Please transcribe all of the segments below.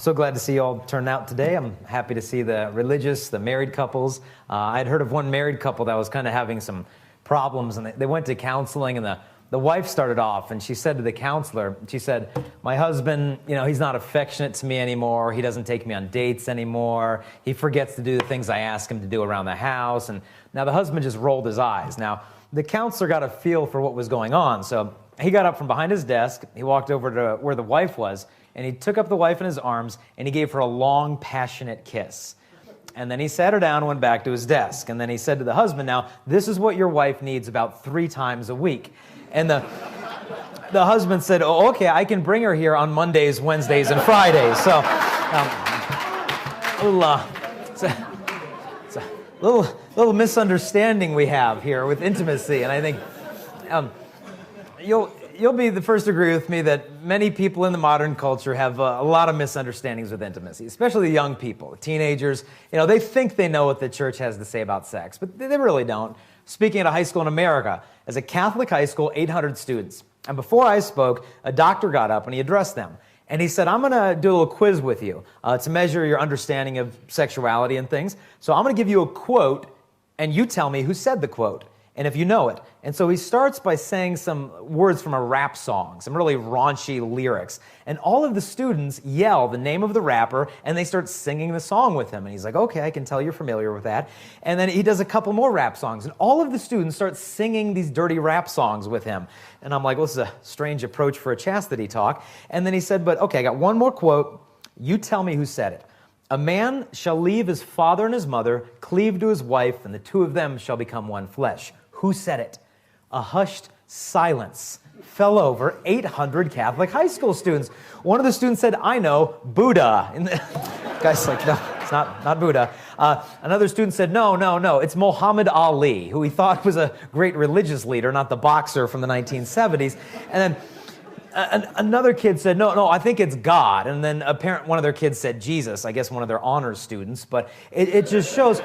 So glad to see you all turn out today. I'm happy to see the religious, the married couples. I'd heard of one married couple that was kind of having some problems, and they went to counseling, and the wife started off, and she said to the counselor, she said, my husband, he's not affectionate to me anymore. He doesn't take me on dates anymore. He forgets to do the things I ask him to do around the house. And now the husband just rolled his eyes. Now, the counselor got a feel for what was going on. So he got up from behind his desk. He walked over to where the wife was, and he took up the wife in his arms, and he gave her a long, passionate kiss. And then he sat her down and went back to his desk. And then he said to the husband, now, this is what your wife needs about 3 times a week. And the husband said, oh, okay, I can bring her here on Mondays, Wednesdays, and Fridays. So it's a little misunderstanding we have here with intimacy. And I think you'll be the first to agree with me that many people in the modern culture have a lot of misunderstandings with intimacy, especially young people, teenagers. They think they know what the church has to say about sex, but they really don't. Speaking at a high school in America, as a Catholic high school, 800 students. And before I spoke, a doctor got up and he addressed them. And he said, I'm going to do a little quiz with you to measure your understanding of sexuality and things. So I'm going to give you a quote, and you tell me who said the quote, and if you know it. And so he starts by saying some words from a rap song, some really raunchy lyrics. And all of the students yell the name of the rapper, and they start singing the song with him. And he's like, okay, I can tell you're familiar with that. And then he does a couple more rap songs, and all of the students start singing these dirty rap songs with him. And I'm like, well, this is a strange approach for a chastity talk. And then he said, but okay, I got one more quote. You tell me who said it. A man shall leave his father and his mother, cleave to his wife, and the two of them shall become one flesh. Who said it? A hushed silence fell over 800 Catholic high school students. One of the students said, I know, Buddha. And the guy's like, no, it's not Buddha. Another student said, no, it's Muhammad Ali, who he thought was a great religious leader, not the boxer from the 1970s. And then another kid said, no, I think it's God. And then one of their kids said Jesus, I guess one of their honors students. But it just shows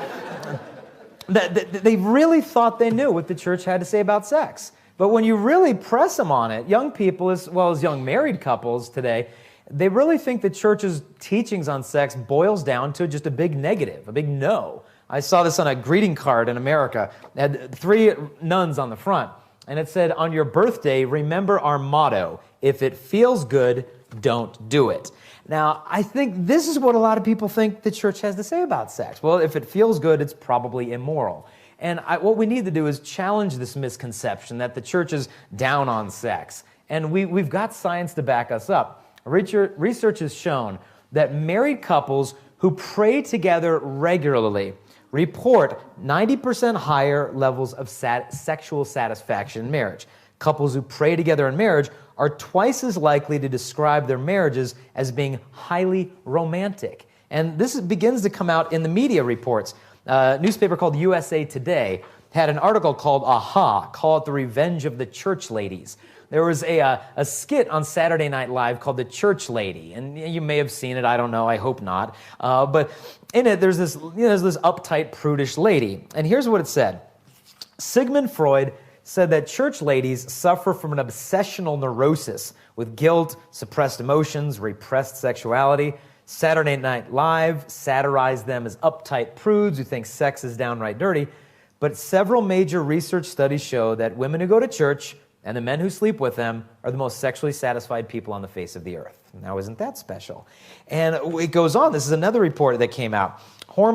that they really thought they knew what the church had to say about sex. But when you really press them on it, young people as well as young married couples today, they really think the church's teachings on sex boils down to just a big negative, a big no. I saw this on a greeting card in America. It had 3 nuns on the front, and it said, on your birthday, remember our motto, if it feels good, don't do it. Now, I think this is what a lot of people think the church has to say about sex. Well, if it feels good, it's probably immoral. And what we need to do is challenge this misconception that the church is down on sex. And we've got science to back us up. Research has shown that married couples who pray together regularly report 90% higher levels of sexual satisfaction in marriage. Couples who pray together in marriage are twice as likely to describe their marriages as being highly romantic. And this begins to come out in the media reports. A newspaper called USA Today had an article called Aha, call it the revenge of the church ladies. There was a skit on Saturday Night Live called The Church Lady, and you may have seen it, I don't know, I hope not. But in it, there's this uptight, prudish lady. And here's what it said. Sigmund Freud said that church ladies suffer from an obsessional neurosis with guilt, suppressed emotions, repressed sexuality. Saturday Night Live satirized them as uptight prudes who think sex is downright dirty. But several major research studies show that women who go to church and the men who sleep with them are the most sexually satisfied people on the face of the earth. Now, isn't that special? And it goes on. This is another report that came out.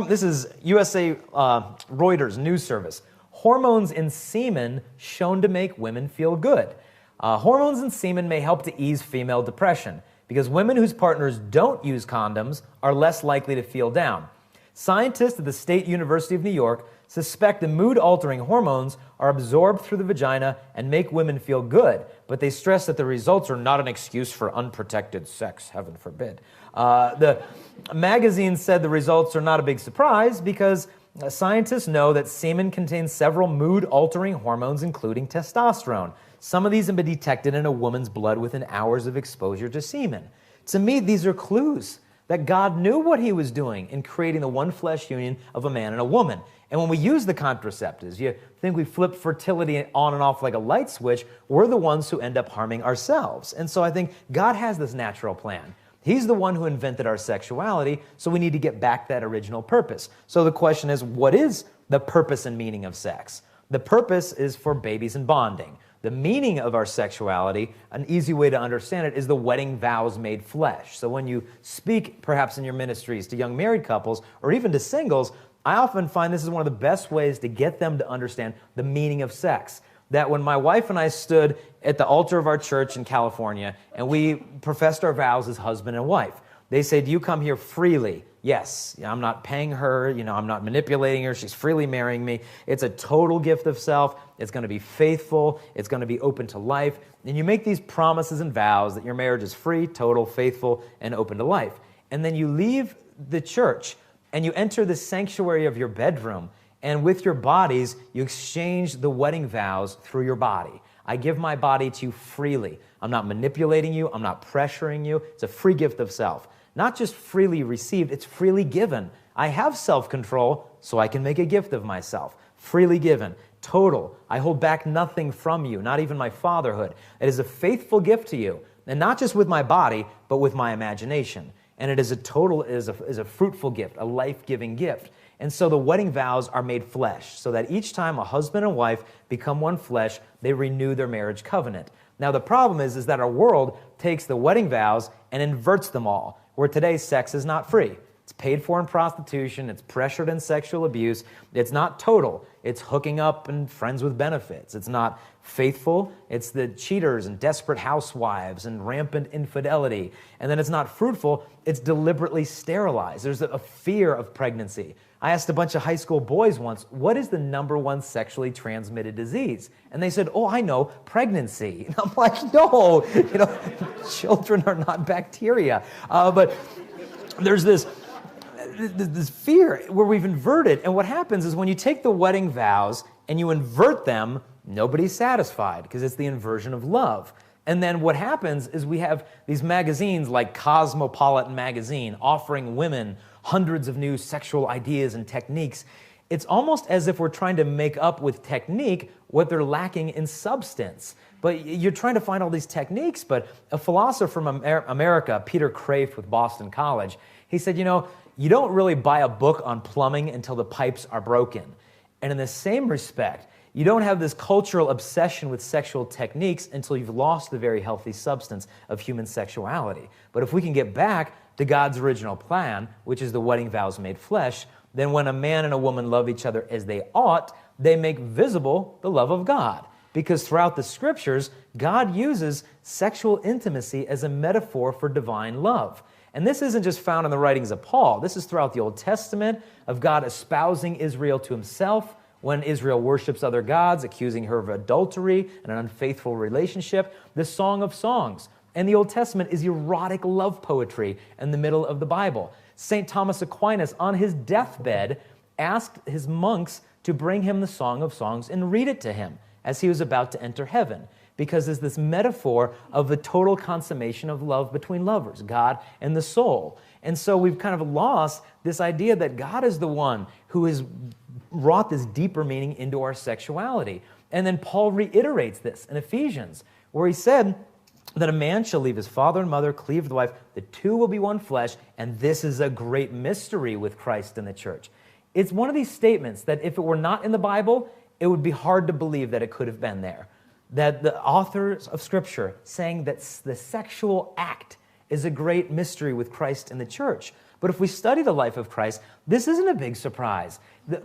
This is USA Reuters news service. Hormones in semen shown to make women feel good. Hormones in semen may help to ease female depression because women whose partners don't use condoms are less likely to feel down. Scientists at the State University of New York suspect the mood-altering hormones are absorbed through the vagina and make women feel good, but they stress that the results are not an excuse for unprotected sex, heaven forbid. The magazine said the results are not a big surprise because scientists know that semen contains several mood-altering hormones, including testosterone. Some of these have been detected in a woman's blood within hours of exposure to semen. To me, these are clues that God knew what he was doing in creating the one flesh union of a man and a woman. And when we use the contraceptives, you think we flip fertility on and off like a light switch, we're the ones who end up harming ourselves. And so I think God has this natural plan. He's the one who invented our sexuality, so we need to get back to that original purpose. So the question is, what is the purpose and meaning of sex? The purpose is for babies and bonding. The meaning of our sexuality, an easy way to understand it, is the wedding vows made flesh. So when you speak, perhaps in your ministries, to young married couples or even to singles, I often find this is one of the best ways to get them to understand the meaning of sex. That when my wife and I stood at the altar of our church in California and we professed our vows as husband and wife, they say, do you come here freely? Yes, I'm not paying her, I'm not manipulating her, she's freely marrying me. It's a total gift of self, it's going to be faithful, it's going to be open to life. And you make these promises and vows that your marriage is free, total, faithful, and open to life. And then you leave the church and you enter the sanctuary of your bedroom, and with your bodies, you exchange the wedding vows through your body. I give my body to you freely. I'm not manipulating you, I'm not pressuring you. It's a free gift of self. Not just freely received, it's freely given. I have self-control, so I can make a gift of myself. Freely given, total. I hold back nothing from you, not even my fatherhood. It is a faithful gift to you, and not just with my body, but with my imagination. And it is a total, is a fruitful gift, a life-giving gift. And so the wedding vows are made flesh, so that each time a husband and wife become one flesh, they renew their marriage covenant. Now the problem is that our world takes the wedding vows and inverts them all, where today sex is not free. It's paid for in prostitution, it's pressured in sexual abuse, it's not total, it's hooking up and friends with benefits. It's not faithful, it's the cheaters and desperate housewives and rampant infidelity. And then it's not fruitful, it's deliberately sterilized. There's a fear of pregnancy. I asked a bunch of high school boys once, what is the #1 sexually transmitted disease? And they said, oh, I know, pregnancy. And I'm like, no, children are not bacteria. But there's this fear where we've inverted. And what happens is when you take the wedding vows and you invert them, nobody's satisfied because it's the inversion of love. And then what happens is we have these magazines like Cosmopolitan magazine offering women hundreds of new sexual ideas and techniques. It's almost as if we're trying to make up with technique what they're lacking in substance. But you're trying to find all these techniques, but a philosopher from America, Peter Kraft with Boston College, he said, you don't really buy a book on plumbing until the pipes are broken. And in the same respect, you don't have this cultural obsession with sexual techniques until you've lost the very healthy substance of human sexuality. But if we can get back to God's original plan, which is the wedding vows made flesh, then when a man and a woman love each other as they ought, they make visible the love of God. Because throughout the scriptures, God uses sexual intimacy as a metaphor for divine love. And this isn't just found in the writings of Paul. This is throughout the Old Testament of God espousing Israel to himself when Israel worships other gods, accusing her of adultery and an unfaithful relationship. The Song of Songs. And the Old Testament is erotic love poetry in the middle of the Bible. St. Thomas Aquinas, on his deathbed, asked his monks to bring him the Song of Songs and read it to him as he was about to enter heaven. Because there's this metaphor of the total consummation of love between lovers, God and the soul. And so we've kind of lost this idea that God is the one who has wrought this deeper meaning into our sexuality. And then Paul reiterates this in Ephesians, where he said that a man shall leave his father and mother, cleave to the wife, the two will be one flesh, and this is a great mystery with Christ and the church. It's one of these statements that if it were not in the Bible, it would be hard to believe that it could have been there. That the authors of Scripture saying that the sexual act is a great mystery with Christ and the church. But if we study the life of Christ, this isn't a big surprise.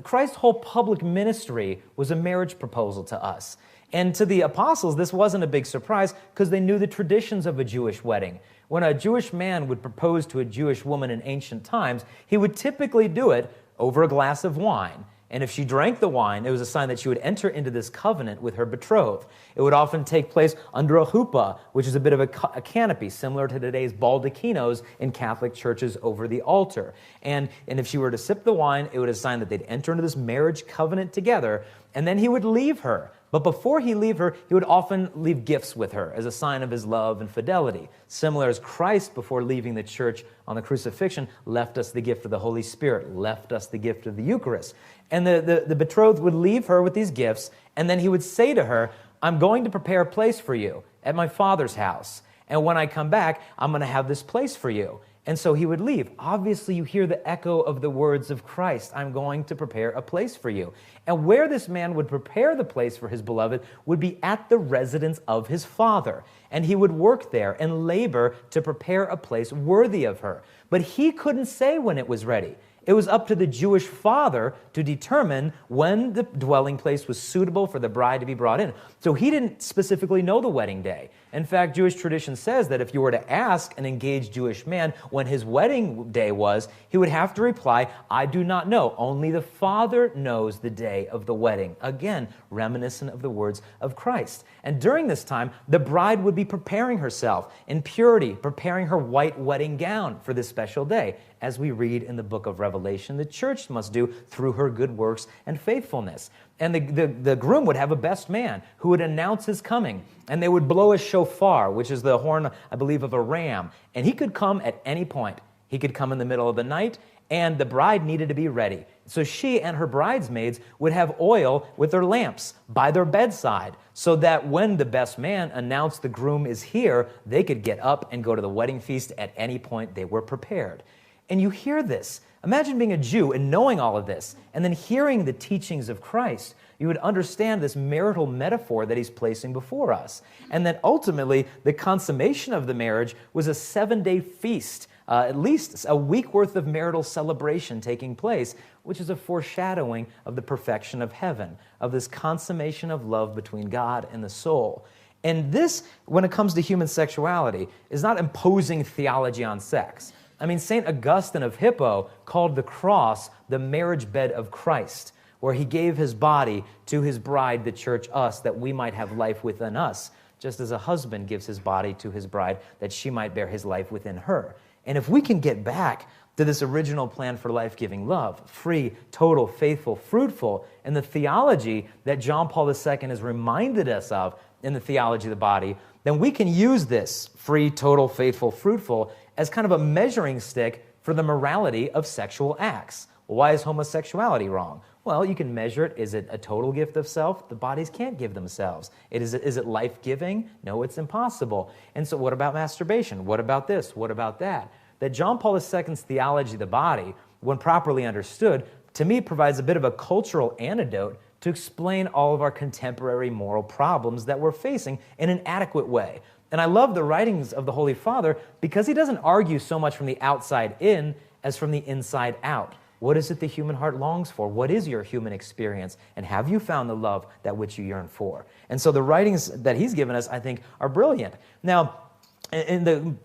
Christ's whole public ministry was a marriage proposal to us. And to the apostles, this wasn't a big surprise because they knew the traditions of a Jewish wedding. When a Jewish man would propose to a Jewish woman in ancient times, he would typically do it over a glass of wine. And if she drank the wine, it was a sign that she would enter into this covenant with her betrothed. It would often take place under a chuppah, which is a bit of a canopy, similar to today's baldaquinos in Catholic churches over the altar. And if she were to sip the wine, it would assign that they'd enter into this marriage covenant together, and then he would leave her. But before he leave her, he would often leave gifts with her as a sign of his love and fidelity. Similar as Christ, before leaving the church on the crucifixion, left us the gift of the Holy Spirit, left us the gift of the Eucharist. And the betrothed would leave her with these gifts, and then he would say to her, I'm going to prepare a place for you at my Father's house. And when I come back, I'm going to have this place for you. And so he would leave. Obviously, you hear the echo of the words of Christ. I'm going to prepare a place for you. And where this man would prepare the place for his beloved would be at the residence of his father. And he would work there and labor to prepare a place worthy of her. But he couldn't say when it was ready. It was up to the Jewish father to determine when the dwelling place was suitable for the bride to be brought in. So he didn't specifically know the wedding day. In fact, Jewish tradition says that if you were to ask an engaged Jewish man when his wedding day was, he would have to reply, I do not know. Only the Father knows the day of the wedding. Again, reminiscent of the words of Christ. And during this time, the bride would be preparing herself in purity, preparing her white wedding gown for this special day. As we read in the book of Revelation, the church must do through her good works and faithfulness. And the groom would have a best man who would announce his coming. And they would blow a shofar, which is the horn, I believe, of a ram. And he could come at any point. He could come in the middle of the night, and the bride needed to be ready. So she and her bridesmaids would have oil with their lamps by their bedside, so that when the best man announced the groom is here, they could get up and go to the wedding feast at any point they were prepared. And you hear this. Imagine being a Jew and knowing all of this, and then hearing the teachings of Christ. You would understand this marital metaphor that he's placing before us. And then ultimately, the consummation of the marriage was a 7-day feast, at least a week worth of marital celebration taking place, which is a foreshadowing of the perfection of heaven, of this consummation of love between God and the soul. And this, when it comes to human sexuality, is not imposing theology on sex. I mean, St. Augustine of Hippo called the cross the marriage bed of Christ, where he gave his body to his bride, the church, us, that we might have life within us, just as a husband gives his body to his bride, that she might bear his life within her. And if we can get back to this original plan for life-giving love, free, total, faithful, fruitful, and the theology that John Paul II has reminded us of in the theology of the body, then we can use this free, total, faithful, fruitful as kind of a measuring stick for the morality of sexual acts. Well, why is homosexuality wrong? Well, you can measure it. Is it a total gift of self? The bodies can't give themselves. Is it life-giving? No, it's impossible. And so what about masturbation? What about this? What about that? That John Paul II's theology of the body, when properly understood, to me provides a bit of a cultural antidote to explain all of our contemporary moral problems that we're facing in an adequate way. And I love the writings of the Holy Father because he doesn't argue so much from the outside in as from the inside out. What is it the human heart longs for? What is your human experience? And have you found the love that which you yearn for? And so the writings that he's given us, I think, are brilliant. Now,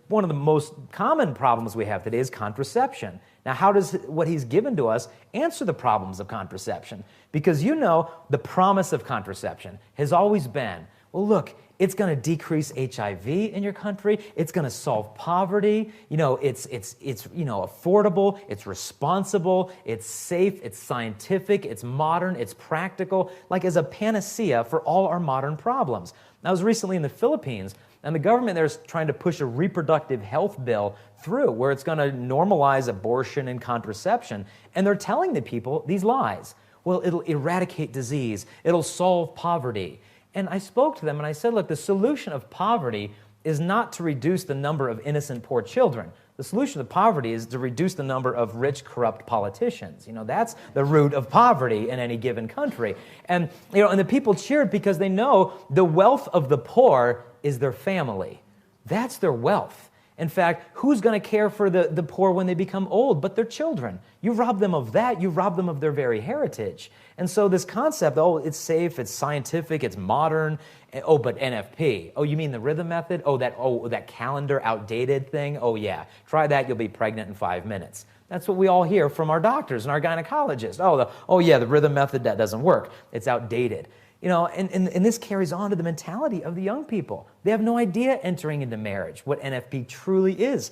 one of the most common problems we have today is contraception. Now, how does what he's given to us answer the problems of contraception? Because you know the promise of contraception has always been, well, look, it's going to decrease HIV in your country. It's going to solve poverty. You know, it's affordable. It's responsible. It's safe. It's scientific. It's modern. It's practical. Like as a panacea for all our modern problems. I was recently in the Philippines, and the government there is trying to push a reproductive health bill through where it's going to normalize abortion and contraception. And they're telling the people these lies. Well, it'll eradicate disease. It'll solve poverty. And I spoke to them and I said, look, the solution of poverty is not to reduce the number of innocent poor children. The solution to poverty is to reduce the number of rich, corrupt politicians. You know, that's the root of poverty in any given country. And, and the people cheered because they know the wealth of the poor is their family. That's their wealth. In fact, who's going to care for the poor when they become old but their children? You rob them of that, you rob them of their very heritage. And so this concept, it's safe, it's scientific, it's modern, but NFP. Oh, you mean the rhythm method? That calendar outdated thing? Oh yeah, try that, you'll be pregnant in 5 minutes. That's what we all hear from our doctors and our gynecologists. The rhythm method, that doesn't work. It's outdated. And this carries on to the mentality of the young people. They have no idea entering into marriage what NFP truly is.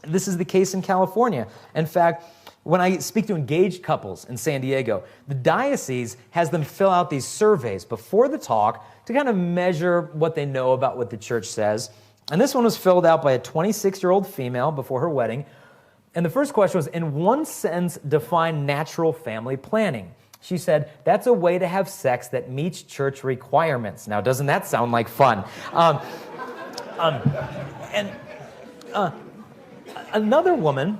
This is the case in California. In fact, when I speak to engaged couples in San Diego, the diocese has them fill out these surveys before the talk to kind of measure what they know about what the church says. And this one was filled out by a 26-year-old female before her wedding. And the first question was, in one sentence, define natural family planning. She said, that's a way to have sex that meets church requirements. Now, doesn't that sound like fun? And another woman,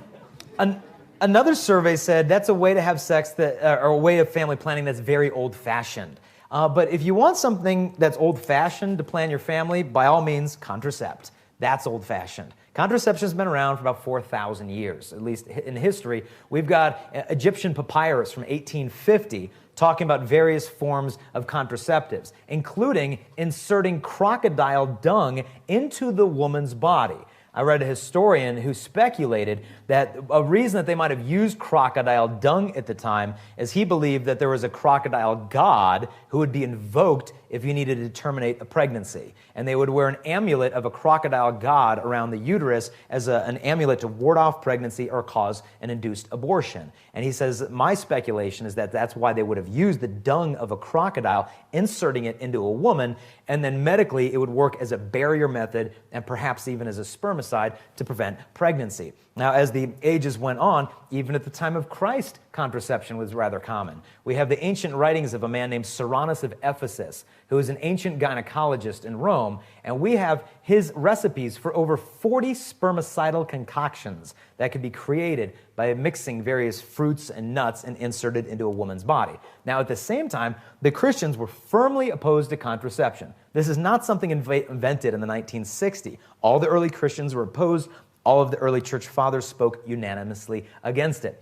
another survey said that's a way to have sex that, or a way of family planning that's very old-fashioned. But if you want something that's old-fashioned to plan your family, by all means, contracept. That's old-fashioned. Contraception's been around for about 4,000 years, at least in history. We've got Egyptian papyrus from 1850 talking about various forms of contraceptives, including inserting crocodile dung into the woman's body. I read a historian who speculated that a reason that they might have used crocodile dung at the time is he believed that there was a crocodile god who would be invoked if you needed to terminate a pregnancy. And they would wear an amulet of a crocodile god around the uterus as an amulet to ward off pregnancy or cause an induced abortion. And he says, my speculation is that that's why they would have used the dung of a crocodile, inserting it into a woman, and then medically it would work as a barrier method and perhaps even as a spermicide to prevent pregnancy. Now, as the ages went on, even at the time of Christ, contraception was rather common. We have the ancient writings of a man named Cyrannus of Ephesus, who was an ancient gynecologist in Rome, and we have his recipes for over 40 spermicidal concoctions that could be created by mixing various fruits and nuts and inserted into a woman's body. Now, at the same time, the Christians were firmly opposed to contraception. This is not something invented in the 1960s. All the early Christians were opposed. All of the early church fathers spoke unanimously against it.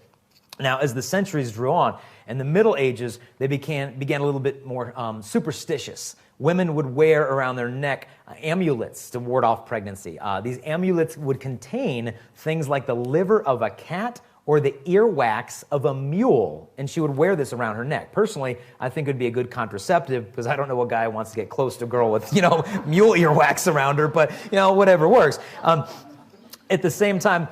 Now, as the centuries drew on, in the Middle Ages, they began a little bit more superstitious. Women would wear around their neck amulets to ward off pregnancy. These amulets would contain things like the liver of a cat or the earwax of a mule, and she would wear this around her neck. Personally, I think it would be a good contraceptive because I don't know what guy wants to get close to a girl with, mule earwax around her, but, whatever works. At the same time,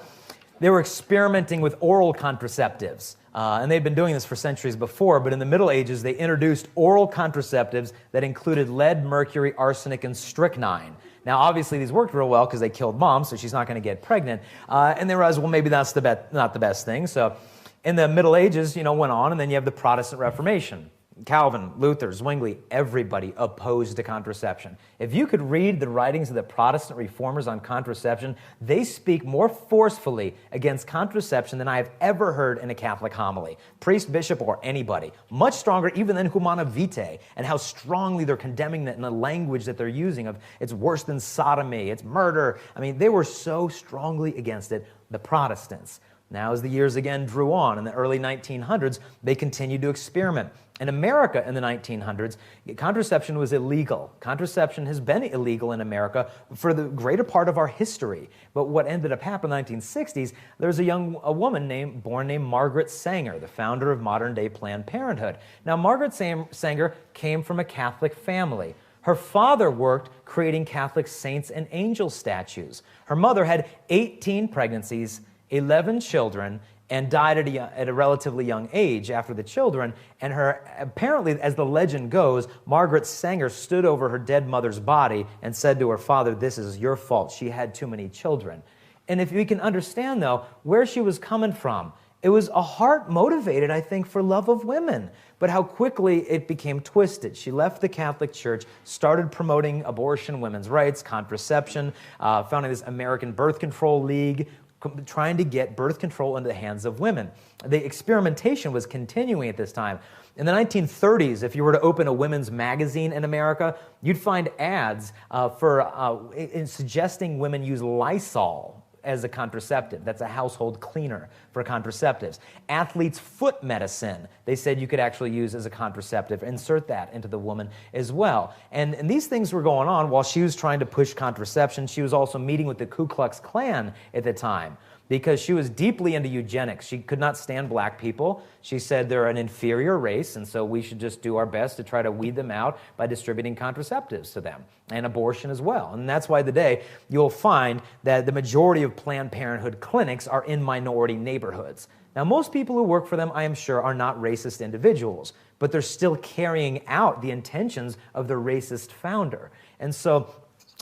they were experimenting with oral contraceptives. And they'd been doing this for centuries before, but in the Middle Ages, they introduced oral contraceptives that included lead, mercury, arsenic, and strychnine. Now, obviously, these worked real well because they killed moms, so she's not going to get pregnant. And they realized, well, maybe that's not the best thing. So in the Middle Ages, went on, and then you have the Protestant Reformation. Calvin, Luther, Zwingli, everybody opposed to contraception. If you could read the writings of the Protestant reformers on contraception, they speak more forcefully against contraception than I have ever heard in a Catholic homily. Priest, bishop, or anybody. Much stronger even than Humana Vitae, and how strongly they're condemning it in the language that they're using of it's worse than sodomy, it's murder. I mean, they were so strongly against it, the Protestants. Now, as the years again drew on, in the early 1900s, they continued to experiment. In America in the 1900s, contraception was illegal. Contraception has been illegal in America for the greater part of our history. But what ended up happening in the 1960s, there was a woman born named Margaret Sanger, the founder of modern-day Planned Parenthood. Now, Margaret Sanger came from a Catholic family. Her father worked creating Catholic saints and angel statues. Her mother had 18 pregnancies, 11 children, and died at a relatively young age after the children. And apparently, as the legend goes, Margaret Sanger stood over her dead mother's body and said to her father, "This is your fault. She had too many children." And if we can understand, though, where she was coming from, it was a heart motivated, I think, for love of women. But how quickly it became twisted. She left the Catholic Church, started promoting abortion, women's rights, contraception, founding this American Birth Control League, trying to get birth control into the hands of women. The experimentation was continuing at this time. In the 1930s, if you were to open a women's magazine in America, you'd find ads in suggesting women use Lysol as a contraceptive. That's a household cleaner for contraceptives. Athlete's foot medicine, they said you could actually use as a contraceptive. Insert that into the woman as well. And these things were going on while she was trying to push contraception. She was also meeting with the Ku Klux Klan at the time, because she was deeply into eugenics. She could not stand black people. She said they're an inferior race, and so we should just do our best to try to weed them out by distributing contraceptives to them, and abortion as well. And that's why today you'll find that the majority of Planned Parenthood clinics are in minority neighborhoods. Now, most people who work for them, I am sure, are not racist individuals, but they're still carrying out the intentions of the racist founder. And so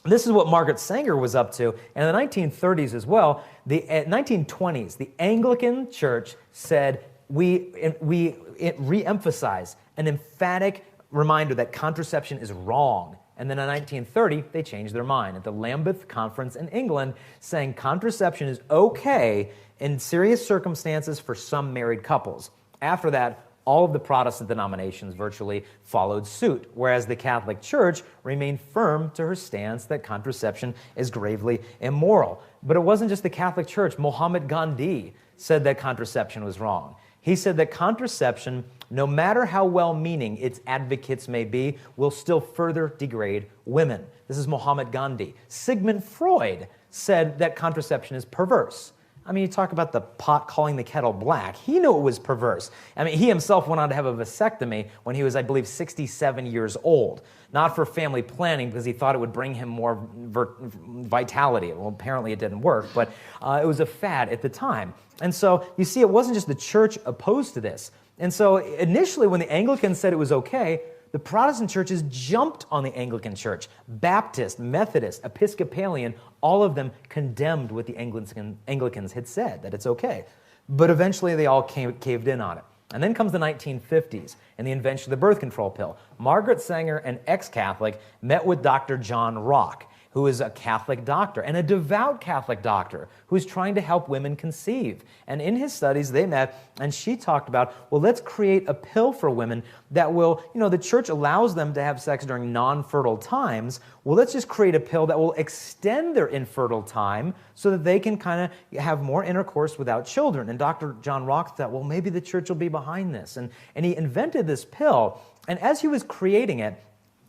this is what Margaret Sanger was up to. And in the 1930s as well, the 1920s, the Anglican Church said, we re-emphasize an emphatic reminder that contraception is wrong And then in 1930, they changed their mind at the Lambeth Conference in England, saying contraception is okay in serious circumstances for some married couples. After that, all of the Protestant denominations virtually followed suit, whereas the Catholic Church remained firm to her stance that contraception is gravely immoral. But it wasn't just the Catholic Church. Mohammed Gandhi said that contraception was wrong. He said that contraception, no matter how well-meaning its advocates may be, will still further degrade women. This is Mohammed Gandhi. Sigmund Freud said that contraception is perverse. I mean, you talk about the pot calling the kettle black. He knew it was perverse. I mean, he himself went on to have a vasectomy when he was, I believe, 67 years old. Not for family planning, because he thought it would bring him more vitality. Well, apparently it didn't work, but it was a fad at the time. And so, you see, it wasn't just the church opposed to this. And so, initially, when the Anglicans said it was okay, the Protestant churches jumped on the Anglican Church. Baptist, Methodist, Episcopalian, all of them condemned what the Anglicans had said, that it's okay. But eventually they all caved in on it. And then comes the 1950s and the invention of the birth control pill. Margaret Sanger, an ex-Catholic, met with Dr. John Rock, who is a Catholic doctor and a devout Catholic doctor who's trying to help women conceive. And in his studies, they met, and she talked about, well, let's create a pill for women that will, the church allows them to have sex during non-fertile times. Well, let's just create a pill that will extend their infertile time so that they can kind of have more intercourse without children. And Dr. John Rock thought, well, maybe the church will be behind this. And he invented this pill, and as he was creating it,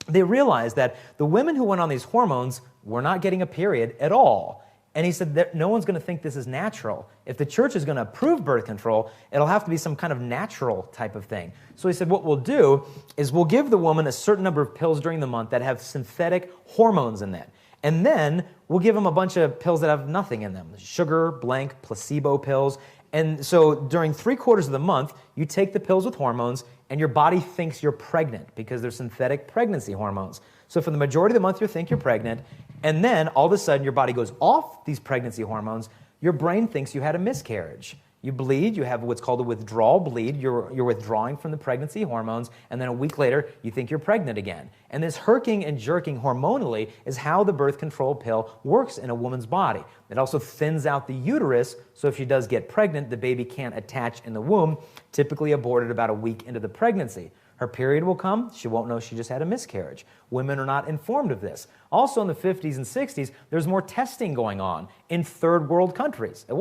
they realized that the women who went on these hormones were not getting a period at all. And he said that no one's going to think this is natural. If the church is going to approve birth control, it'll have to be some kind of natural type of thing. So he said what we'll do is we'll give the woman a certain number of pills during the month that have synthetic hormones in them. And then we'll give them a bunch of pills that have nothing in them. Sugar, blank, placebo pills. And so during 3/4 of the month, you take the pills with hormones, and your body thinks you're pregnant because they're synthetic pregnancy hormones. So for the majority of the month, you think you're pregnant, and then all of a sudden your body goes off these pregnancy hormones. Your brain thinks you had a miscarriage. You bleed, you have what's called a withdrawal bleed. You're withdrawing from the pregnancy hormones, and then a week later, you think you're pregnant again. And this herking and jerking hormonally is how the birth control pill works in a woman's body. It also thins out the uterus, so if she does get pregnant, the baby can't attach in the womb, typically aborted about a week into the pregnancy. Her period will come, she won't know she just had a miscarriage. Women are not informed of this. Also in the 50s and 60s, there's more testing going on in third world countries. They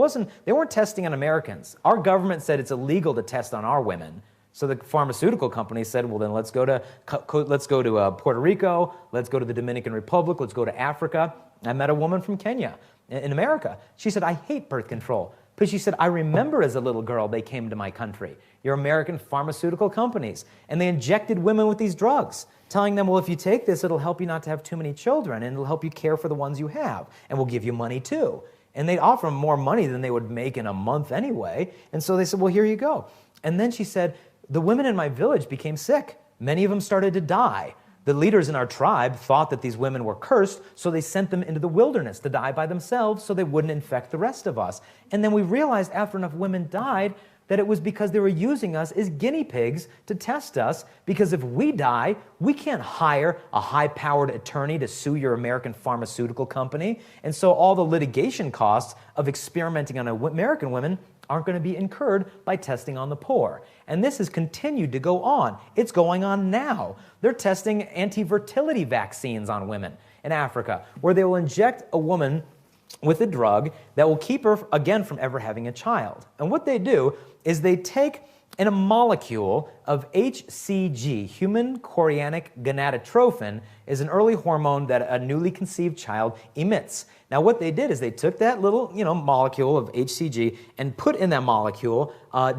weren't testing on Americans. Our government said it's illegal to test on our women. So the pharmaceutical companies said, well then let's go to Puerto Rico, let's go to the Dominican Republic, let's go to Africa. I met a woman from Kenya in America. She said, I hate birth control. Because she said, I remember as a little girl they came to my country, your American pharmaceutical companies, and they injected women with these drugs, telling them, well, if you take this, it'll help you not to have too many children, and it'll help you care for the ones you have, and we'll give you money too. And they'd offer them more money than they would make in a month anyway, and so they said, well, here you go. And then she said, the women in my village became sick. Many of them started to die. The leaders in our tribe thought that these women were cursed, so they sent them into the wilderness to die by themselves so they wouldn't infect the rest of us. And then we realized after enough women died that it was because they were using us as guinea pigs to test us, because if we die, we can't hire a high-powered attorney to sue your American pharmaceutical company. And so all the litigation costs of experimenting on American women aren't going to be incurred by testing on the poor. And this has continued to go on. It's going on now. They're testing anti-fertility vaccines on women in Africa, where they will inject a woman with a drug that will keep her, again, from ever having a child. And what they do is they take in a molecule of HCG, human chorionic gonadotrophin, is an early hormone that a newly conceived child emits. Now what they did is they took that little molecule of HCG and put in that molecule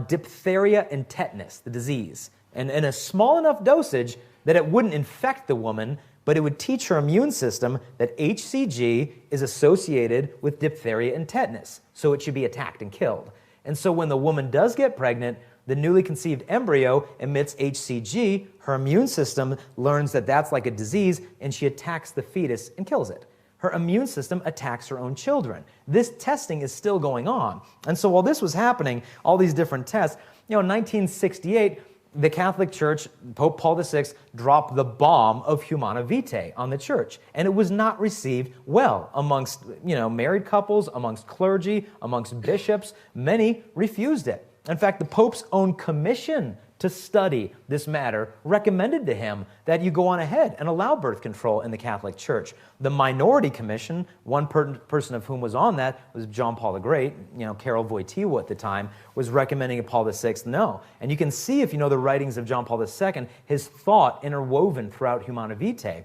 diphtheria and tetanus, the disease, and in a small enough dosage that it wouldn't infect the woman, but it would teach her immune system that HCG is associated with diphtheria and tetanus, so it should be attacked and killed. And so when the woman does get pregnant, the newly conceived embryo emits HCG, her immune system learns that that's like a disease, and she attacks the fetus and kills it. Her immune system attacks her own children. This testing is still going on. And so while this was happening, all these different tests, in 1968, the Catholic Church, Pope Paul VI, dropped the bomb of Humana Vitae on the church. And it was not received well amongst, married couples, amongst clergy, amongst bishops. Many refused it. In fact, the Pope's own commission to study this matter recommended to him that you go on ahead and allow birth control in the Catholic Church. The Minority Commission, one person of whom was on that was John Paul the Great, Karol Wojtyła at the time, was recommending to Paul VI no. And you can see, if you know the writings of John Paul II, his thought interwoven throughout Humana Vitae.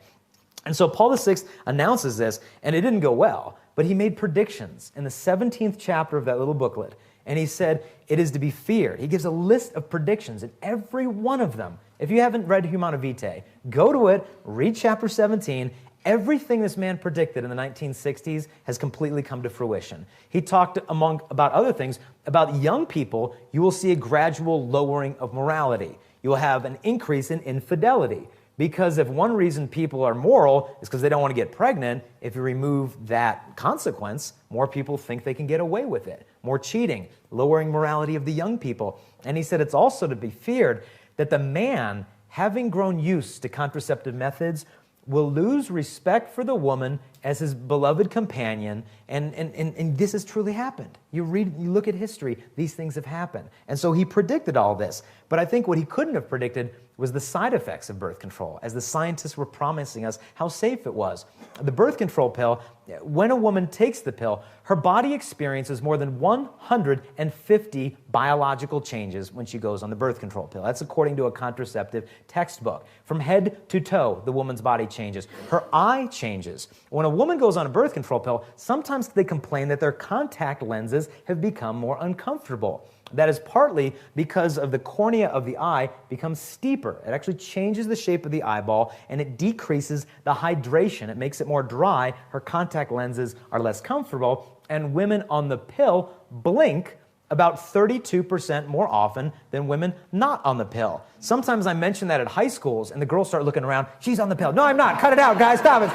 And so Paul VI announces this, and it didn't go well, but he made predictions in the 17th chapter of that little booklet. And he said, it is to be feared. He gives a list of predictions, and every one of them, if you haven't read Humana Vitae, go to it, read chapter 17. Everything this man predicted in the 1960s has completely come to fruition. He talked, about other things, about young people, you will see a gradual lowering of morality. You will have an increase in infidelity. Because if one reason people are moral is because they don't want to get pregnant, if you remove that consequence, more people think they can get away with it. More cheating, lowering morality of the young people. And he said it's also to be feared that the man, having grown used to contraceptive methods, will lose respect for the woman as his beloved companion, and this has truly happened. You look at history, these things have happened. And so he predicted all this. But I think what he couldn't have predicted was the side effects of birth control, as the scientists were promising us how safe it was. The birth control pill, when a woman takes the pill, her body experiences more than 150 biological changes when she goes on the birth control pill. That's according to a contraceptive textbook. From head to toe, the woman's body changes. Her eye changes. When a woman goes on a birth control pill, sometimes they complain that their contact lenses have become more uncomfortable. That is partly because of the cornea of the eye becomes steeper. It actually changes the shape of the eyeball, and it decreases the hydration. It makes it more dry. Her contact lenses are less comfortable, and women on the pill blink about 32% more often than women not on the pill. Sometimes I mention that at high schools, and the girls start looking around. She's on the pill. No, I'm not. Cut it out, guys. Stop it.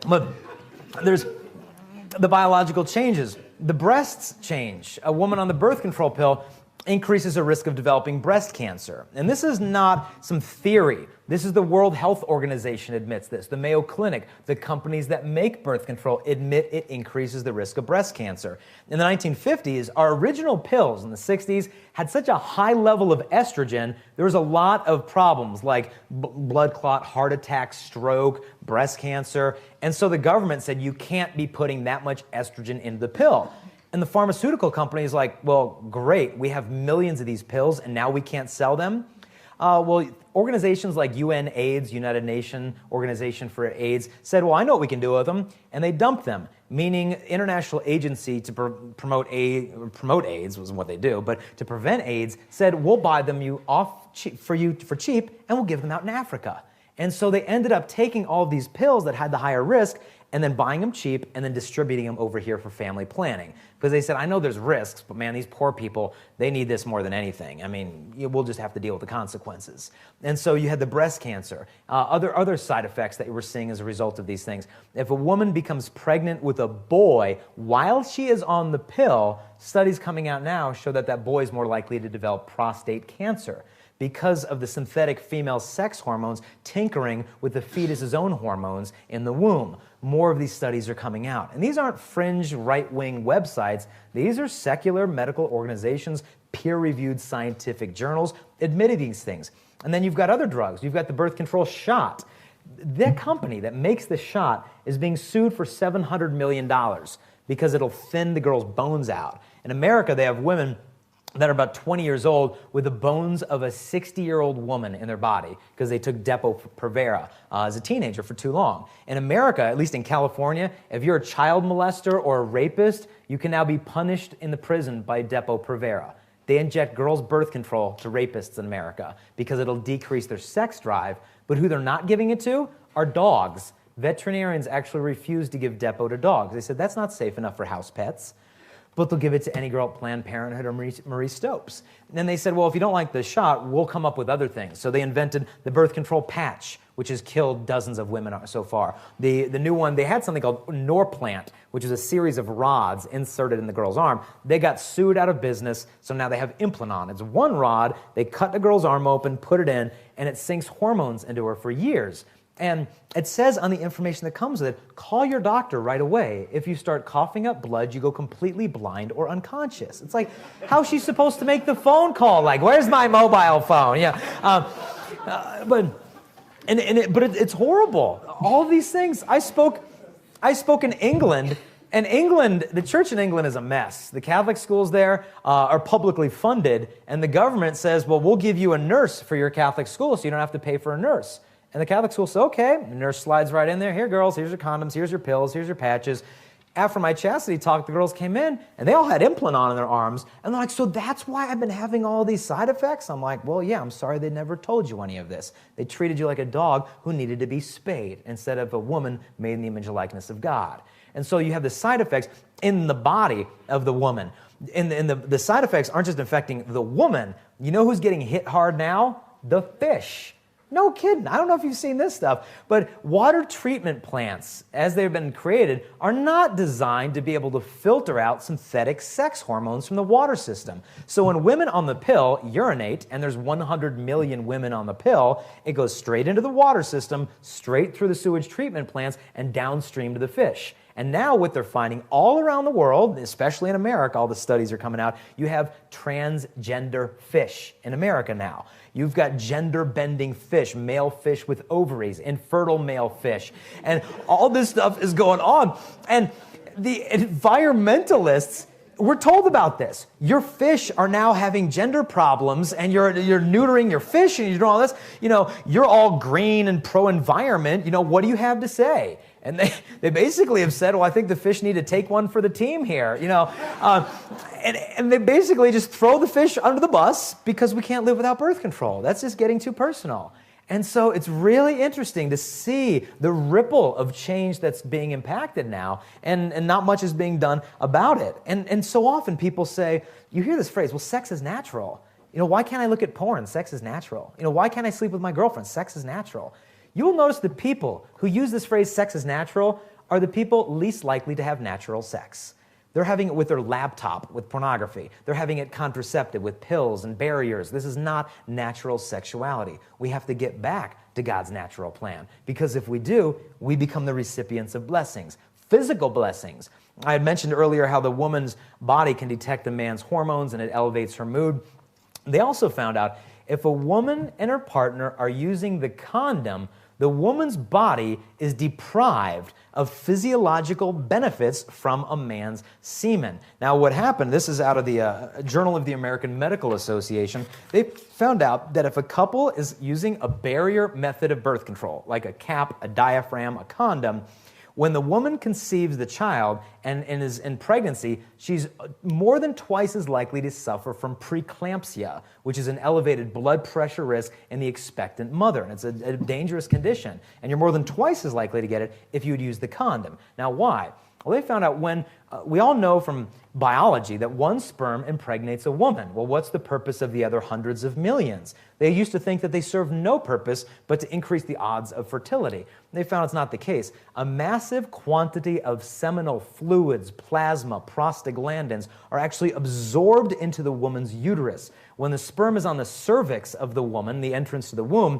But there's the biological changes. The breasts change. A woman on the birth control pill increases her risk of developing breast cancer. And this is not some theory. This is the World Health Organization admits this. The Mayo Clinic, the companies that make birth control admit it increases the risk of breast cancer. In the 1950s, our original pills in the 60s had such a high level of estrogen, there was a lot of problems like blood clot, heart attack, stroke, breast cancer. And so the government said you can't be putting that much estrogen into the pill. And the pharmaceutical company is like, well, great, we have millions of these pills and now we can't sell them? Organizations like UNAIDS, United Nations Organization for AIDS, said, well, I know what we can do with them, and they dumped them, meaning international agency to promote AIDS wasn't what they do, but to prevent AIDS, said, we'll buy them for cheap, and we'll give them out in Africa. And so they ended up taking all of these pills that had the higher risk and then buying them cheap and then distributing them over here for family planning. Because they said, I know there's risks, but man, these poor people, they need this more than anything. I mean, we'll just have to deal with the consequences. And so you had the breast cancer, other side effects that you were seeing as a result of these things. If a woman becomes pregnant with a boy while she is on the pill, studies coming out now show that that boy is more likely to develop prostate cancer, because of the synthetic female sex hormones tinkering with the fetus's own hormones in the womb. More of these studies are coming out. And these aren't fringe right-wing websites. These are secular medical organizations, peer-reviewed scientific journals admitting these things. And then you've got other drugs. You've got the birth control shot. That company that makes the shot is being sued for $700 million because it'll thin the girl's bones out. In America, they have women that are about 20 years old with the bones of a 60-year-old woman in their body because they took Depo-Provera as a teenager for too long. In America, at least in California, if you're a child molester or a rapist, you can now be punished in the prison by Depo-Provera. They inject girls' birth control to rapists in America because it'll decrease their sex drive, but who they're not giving it to are dogs. Veterinarians actually refuse to give Depo to dogs. They said, that's not safe enough for house pets. but they'll give it to any girl at Planned Parenthood or Marie Stopes. And then they said, well, if you don't like the shot, we'll come up with other things. So they invented the birth control patch, which has killed dozens of women so far. The new one, they had something called Norplant, which is a series of rods inserted in the girl's arm. They got sued out of business, so now they have Implanon. It's one rod, they cut the girl's arm open, put it in, and it sinks hormones into her for years. And it says on the information that comes with it, call your doctor right away. If you start coughing up blood, you go completely blind or unconscious. It's like, how's she supposed to make the phone call? Like, where's my mobile phone? Yeah, but it's horrible. All these things. I spoke in England, and the church in England is a mess. The Catholic schools there are publicly funded, and the government says, well, we'll give you a nurse for your Catholic school so you don't have to pay for a nurse. And the Catholic school says, okay. The nurse slides right in there. Here, girls, here's your condoms, here's your pills, here's your patches. After my chastity talk, the girls came in, and they all had Implanon in their arms. And they're like, so that's why I've been having all these side effects? I'm like, well, yeah, I'm sorry they never told you any of this. They treated you like a dog who needed to be spayed instead of a woman made in the image and likeness of God. And so you have the side effects in the body of the woman. The side effects aren't just affecting the woman. You know who's getting hit hard now? The fish. No kidding. I don't know if you've seen this stuff, but water treatment plants, as they've been created, are not designed to be able to filter out synthetic sex hormones from the water system. So when women on the pill urinate, and there's 100 million women on the pill, it goes straight into the water system, straight through the sewage treatment plants, and downstream to the fish. And now what they're finding all around the world, especially in America, all the studies are coming out, you have transgender fish in America now. You've got gender-bending fish, male fish with ovaries, infertile male fish. And all this stuff is going on. And the environmentalists, we're told about this. Your fish are now having gender problems, and you're neutering your fish, and you're doing all this. You know, you're all green and pro-environment. You know, what do you have to say? And they basically have said, well, I think the fish need to take one for the team here, you know. And they basically just throw the fish under the bus because we can't live without birth control. That's just getting too personal. And so it's really interesting to see the ripple of change that's being impacted now, and not much is being done about it. And so often people say, you hear this phrase, well, sex is natural. You know, why can't I look at porn? Sex is natural. You know, why can't I sleep with my girlfriend? Sex is natural. You will notice the people who use this phrase, sex is natural, are the people least likely to have natural sex. They're having it with their laptop, with pornography. They're having it contraceptive with pills and barriers. This is not natural sexuality. We have to get back to God's natural plan, because if we do, we become the recipients of blessings, physical blessings. I had mentioned earlier how the woman's body can detect a man's hormones and it elevates her mood. They also found out if a woman and her partner are using the condom, the woman's body is deprived of physiological benefits from a man's semen. Now, what happened, this is out of the Journal of the American Medical Association, they found out that if a couple is using a barrier method of birth control, like a cap, a diaphragm, a condom, when the woman conceives the child and is in pregnancy, she's more than twice as likely to suffer from preeclampsia, which is an elevated blood pressure risk in the expectant mother. And it's a dangerous condition. And you're more than twice as likely to get it if you would use the condom. Now, why? Well, they found out when, we all know from biology that one sperm impregnates a woman. Well, what's the purpose of the other hundreds of millions? They used to think that they served no purpose but to increase the odds of fertility. They found it's not the case. A massive quantity of seminal fluids, plasma, prostaglandins are actually absorbed into the woman's uterus. When the sperm is on the cervix of the woman, the entrance to the womb,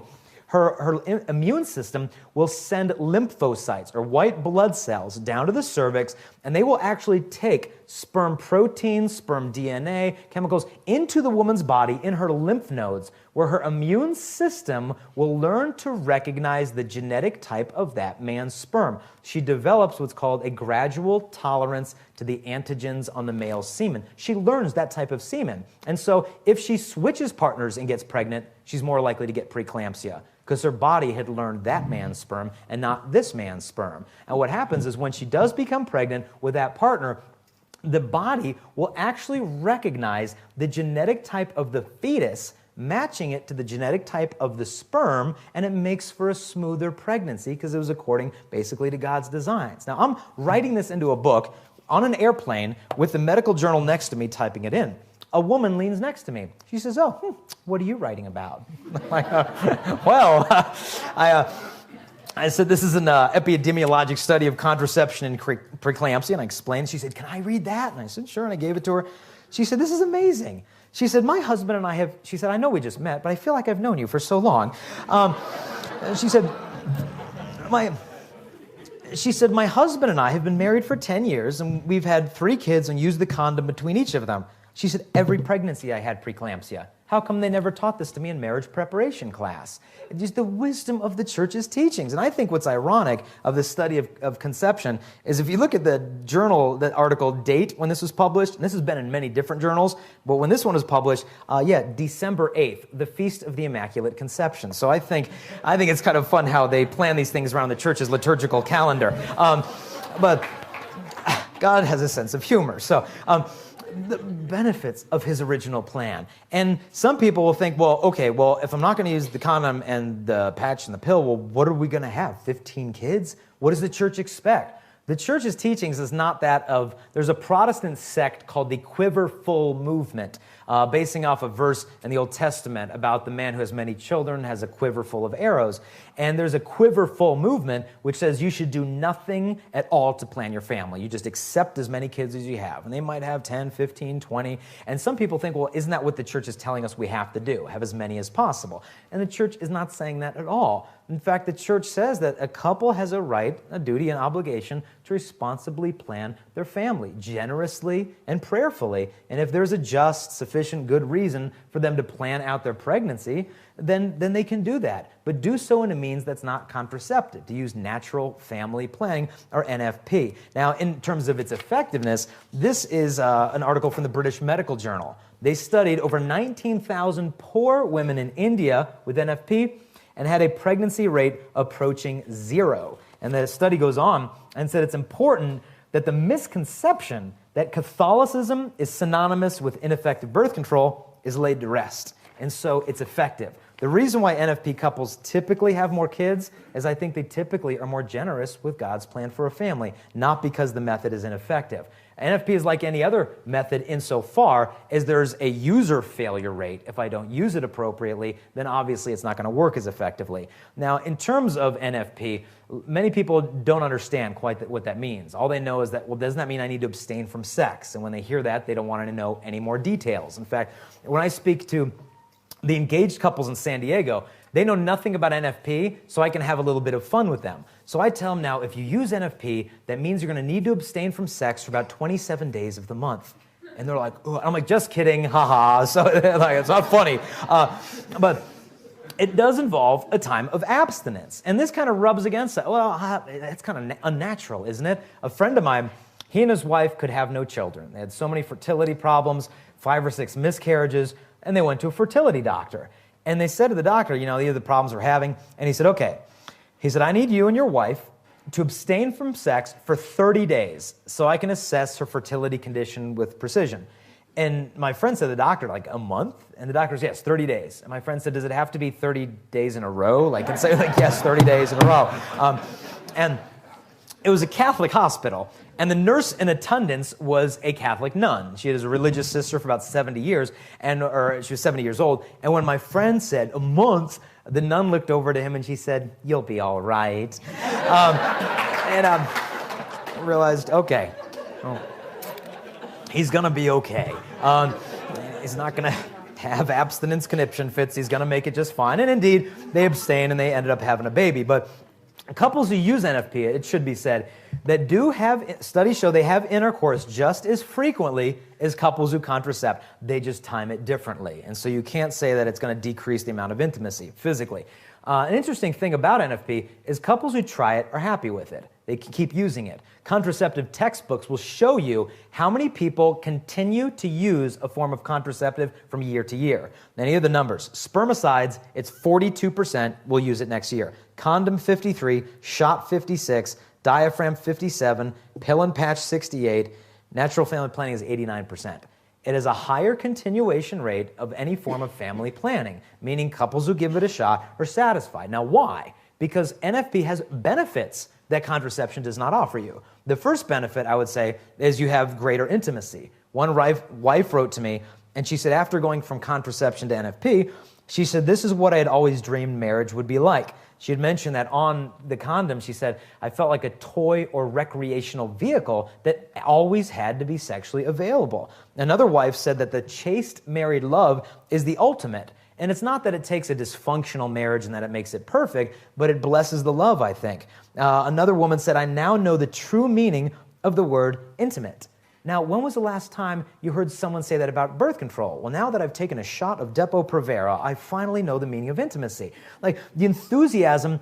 her immune system will send lymphocytes, or white blood cells, down to the cervix, and they will actually take sperm proteins, sperm DNA, chemicals into the woman's body in her lymph nodes, where her immune system will learn to recognize the genetic type of that man's sperm. She develops what's called a gradual tolerance to the antigens on the male semen. She learns that type of semen. And so if she switches partners and gets pregnant, she's more likely to get preeclampsia, because her body had learned that man's sperm and not this man's sperm. And what happens is when she does become pregnant with that partner, the body will actually recognize the genetic type of the fetus, matching it to the genetic type of the sperm, and it makes for a smoother pregnancy because it was according basically to God's designs. Now, I'm writing this into a book. on an airplane with the medical journal next to me typing it in. A woman leans next to me. She says, oh, what are you writing about? I'm like, well, I said, this is an epidemiologic study of contraception and preeclampsia, and I explained. She said, can I read that? And I said, sure, and I gave it to her. She said, this is amazing. She said, my husband and I have, she said, I know we just met, but I feel like I've known you for so long. And she said, my husband and I have been married for 10 years, and we've had 3 kids and used the condom between each of them. She said, every pregnancy I had preeclampsia. How come they never taught this to me in marriage preparation class? It's just the wisdom of the church's teachings. And I think what's ironic of this study of conception is if you look at the journal, that article date when this was published, and this has been in many different journals, but when this one was published, December 8th, the Feast of the Immaculate Conception. So I think it's kind of fun how they plan these things around the church's liturgical calendar. But God has a sense of humor. So the benefits of his original plan. And some people will think, well, okay, well, if I'm not going to use the condom and the patch and the pill, well, what are we going to have? 15 kids? What does the church expect? The church's teachings is not that of, there's a Protestant sect called the quiver-full movement, basing off a verse in the Old Testament about the man who has many children has a quiver full of arrows. And there's a quiver-full movement which says you should do nothing at all to plan your family. You just accept as many kids as you have. And they might have 10, 15, 20. And some people think, well, isn't that what the church is telling us we have to do? Have as many as possible. And the church is not saying that at all. In fact, the church says that a couple has a right, a duty, an obligation to responsibly plan their family, generously and prayerfully. And if there's a just, sufficient, good reason for them to plan out their pregnancy, then they can do that. But do so in a means that's not contraceptive, to use natural family planning, or NFP. Now, in terms of its effectiveness, this is an article from the British Medical Journal. They studied over 19,000 poor women in India with NFP, and had a pregnancy rate approaching 0. And the study goes on and said it's important that the misconception that Catholicism is synonymous with ineffective birth control is laid to rest. And so it's effective. The reason why NFP couples typically have more kids is I think they typically are more generous with God's plan for a family, not because the method is ineffective. NFP is like any other method insofar as there's a user failure rate. If I don't use it appropriately, then obviously it's not going to work as effectively. Now, in terms of NFP, many people don't understand quite what that means. All they know is that, well, doesn't that mean I need to abstain from sex? And when they hear that, they don't want to know any more details. In fact, when I speak to the engaged couples in San Diego, they know nothing about NFP, so I can have a little bit of fun with them. So I tell them now, if you use NFP, that means you're going to need to abstain from sex for about 27 days of the month. And they're like, oh, I'm like, just kidding, haha. So like, it's not funny. But it does involve a time of abstinence. And this kind of rubs against that. Well, it's kind of unnatural, isn't it? A friend of mine, he and his wife could have no children. They had so many fertility problems, 5 or 6 miscarriages, and they went to a fertility doctor. And they said to the doctor, these are the problems we're having. And he said, okay. He said, I need you and your wife to abstain from sex for 30 days so I can assess her fertility condition with precision. And my friend said to the doctor, like, a month? And the doctor said, yes, 30 days. And my friend said, does it have to be 30 days in a row? Like, and say, like, yes, 30 days in a row. And it was a Catholic hospital. And the nurse in attendance was a Catholic nun. She was a religious sister for about 70 years, or she was 70 years old. And when my friend said, a month, the nun looked over to him and she said, you'll be all right. I realized, okay, well, he's going to be okay. He's not going to have abstinence conniption fits. He's going to make it just fine. And indeed, they abstained and they ended up having a baby. But couples who use NFP, it should be said, that do have, studies show they have intercourse just as frequently as couples who contracept. They just time it differently. And so you can't say that it's going to decrease the amount of intimacy physically. An interesting thing about NFP is couples who try it are happy with it. They can keep using it. Contraceptive textbooks will show you how many people continue to use a form of contraceptive from year to year. Now, here are the numbers. Spermicides, it's 42% will use it next year. Condom, 53%, shot, 56%, diaphragm, 57%, pill and patch, 68%, natural family planning is 89%. It is a higher continuation rate of any form of family planning, meaning couples who give it a shot are satisfied. Now, why? Because NFP has benefits that contraception does not offer you. The first benefit, I would say, is you have greater intimacy. One wife wrote to me, and she said, after going from contraception to NFP, she said, this is what I had always dreamed marriage would be like. She had mentioned that on the condom, she said, I felt like a toy or recreational vehicle that always had to be sexually available. Another wife said that the chaste married love is the ultimate. And it's not that it takes a dysfunctional marriage and that it makes it perfect, but it blesses the love, I think. Another woman said, I now know the true meaning of the word intimate. Now, when was the last time you heard someone say that about birth control? Well, now that I've taken a shot of Depo-Provera, I finally know the meaning of intimacy. Like, the enthusiasm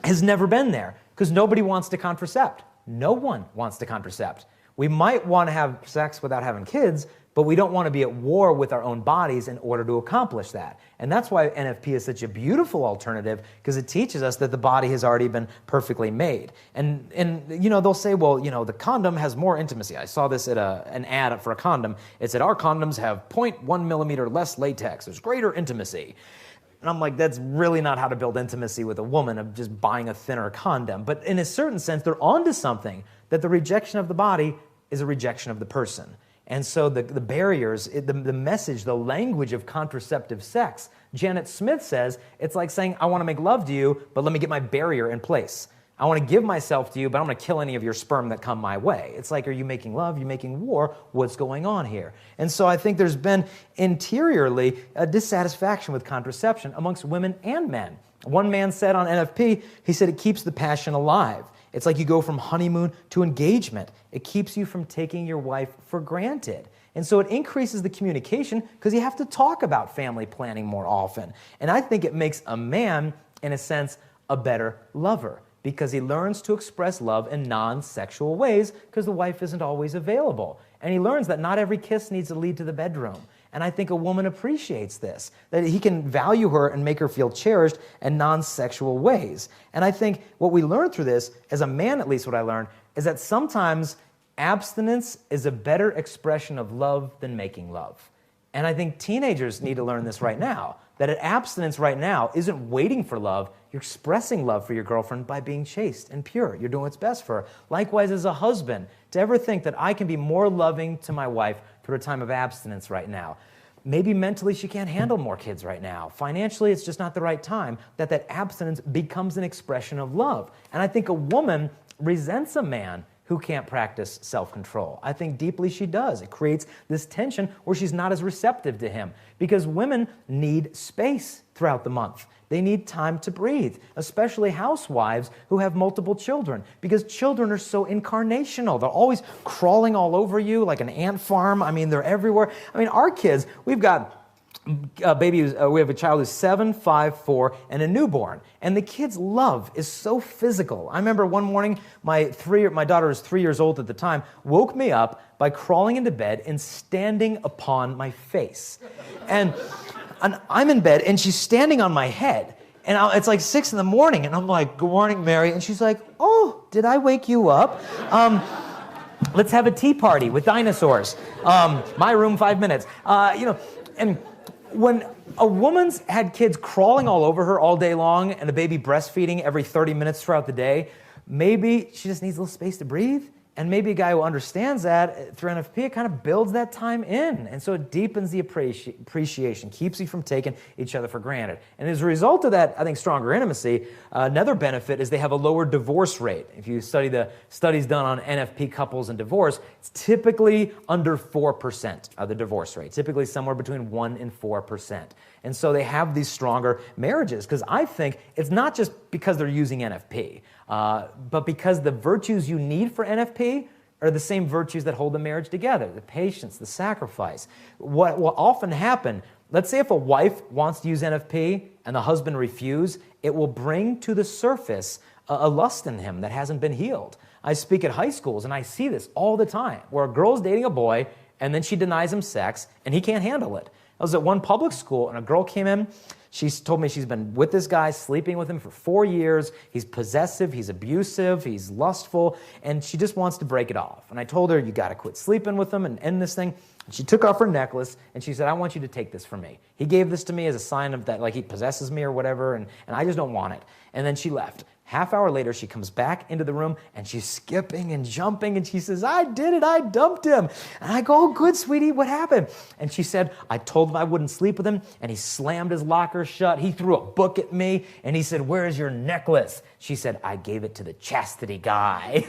has never been there because nobody wants to contracept. No one wants to contracept. We might want to have sex without having kids, but we don't want to be at war with our own bodies in order to accomplish that. And that's why NFP is such a beautiful alternative, because it teaches us that the body has already been perfectly made. And you know, they'll say, well, you know, the condom has more intimacy. I saw this at an ad for a condom. It said, our condoms have 0.1 millimeter less latex. There's greater intimacy. And I'm like, that's really not how to build intimacy with a woman, of just buying a thinner condom. But in a certain sense, they're onto something, that the rejection of the body is a rejection of the person. And so the barriers, the message, the language of contraceptive sex, Janet Smith says, it's like saying, I want to make love to you, but let me get my barrier in place. I want to give myself to you, but I'm going to kill any of your sperm that come my way. It's like, are you making love? Are you making war? What's going on here? And so I think there's been interiorly a dissatisfaction with contraception amongst women and men. One man said on NFP, he said it keeps the passion alive. It's like you go from honeymoon to engagement. It keeps you from taking your wife for granted. And so it increases the communication because you have to talk about family planning more often. And I think it makes a man, in a sense, a better lover, because he learns to express love in non-sexual ways because the wife isn't always available. And he learns that not every kiss needs to lead to the bedroom. And I think a woman appreciates this, that he can value her and make her feel cherished in non-sexual ways. And I think what we learn through this, as a man at least what I learned, is that sometimes abstinence is a better expression of love than making love. And I think teenagers need to learn this right now, that abstinence right now isn't waiting for love. You're expressing love for your girlfriend by being chaste and pure. You're doing what's best for her. Likewise, as a husband, to ever think that I can be more loving to my wife through a time of abstinence right now. Maybe mentally she can't handle more kids right now. Financially, it's just not the right time, that abstinence becomes an expression of love. And I think a woman resents a man who can't practice self-control. I think deeply she does. It creates this tension where she's not as receptive to him, because women need space throughout the month. They need time to breathe, especially housewives who have multiple children, because children are so incarnational. They're always crawling all over you like an ant farm. I mean, they're everywhere. I mean, our kids, we've got we have a child who's 7, 5, 4, and a newborn. And the kid's love is so physical. I remember one morning, my daughter was 3 years old at the time, woke me up by crawling into bed and standing upon my face. And I'm in bed, and she's standing on my head. And it's like 6 in the morning, and I'm like, good morning, Mary. And she's like, oh, did I wake you up? Let's have a tea party with dinosaurs. My room, 5 minutes. And when a woman's had kids crawling all over her all day long and a baby breastfeeding every 30 minutes throughout the day, maybe she just needs a little space to breathe. And maybe a guy who understands that through NFP, it kind of builds that time in. And so it deepens the appreciation, keeps you from taking each other for granted. And as a result of that, I think, stronger intimacy, another benefit is they have a lower divorce rate. If you study the studies done on NFP couples and divorce, it's typically under 4% of the divorce rate, typically somewhere between 1 and 4%. And so they have these stronger marriages, because I think it's not just because they're using NFP, but because the virtues you need for NFP are the same virtues that hold the marriage together: the patience, the sacrifice. What will often happen, let's say if a wife wants to use NFP and the husband refuses, it will bring to the surface a lust in him that hasn't been healed. I speak at high schools, and I see this all the time, where a girl's dating a boy, and then she denies him sex, and he can't handle it. I was at one public school, and a girl came in. She told me she's been with this guy, sleeping with him for 4 years. He's possessive, he's abusive, he's lustful, and she just wants to break it off. And I told her, you got to quit sleeping with him and end this thing. And she took off her necklace, and she said, I want you to take this from me. He gave this to me as a sign of that, like he possesses me or whatever, and I just don't want it. And then she left. Half hour later, she comes back into the room, and she's skipping and jumping, and she says, I did it, I dumped him. And I go, oh, good, sweetie, what happened? And she said, I told him I wouldn't sleep with him, and he slammed his locker shut. He threw a book at me, and he said, where's your necklace? She said, I gave it to the chastity guy.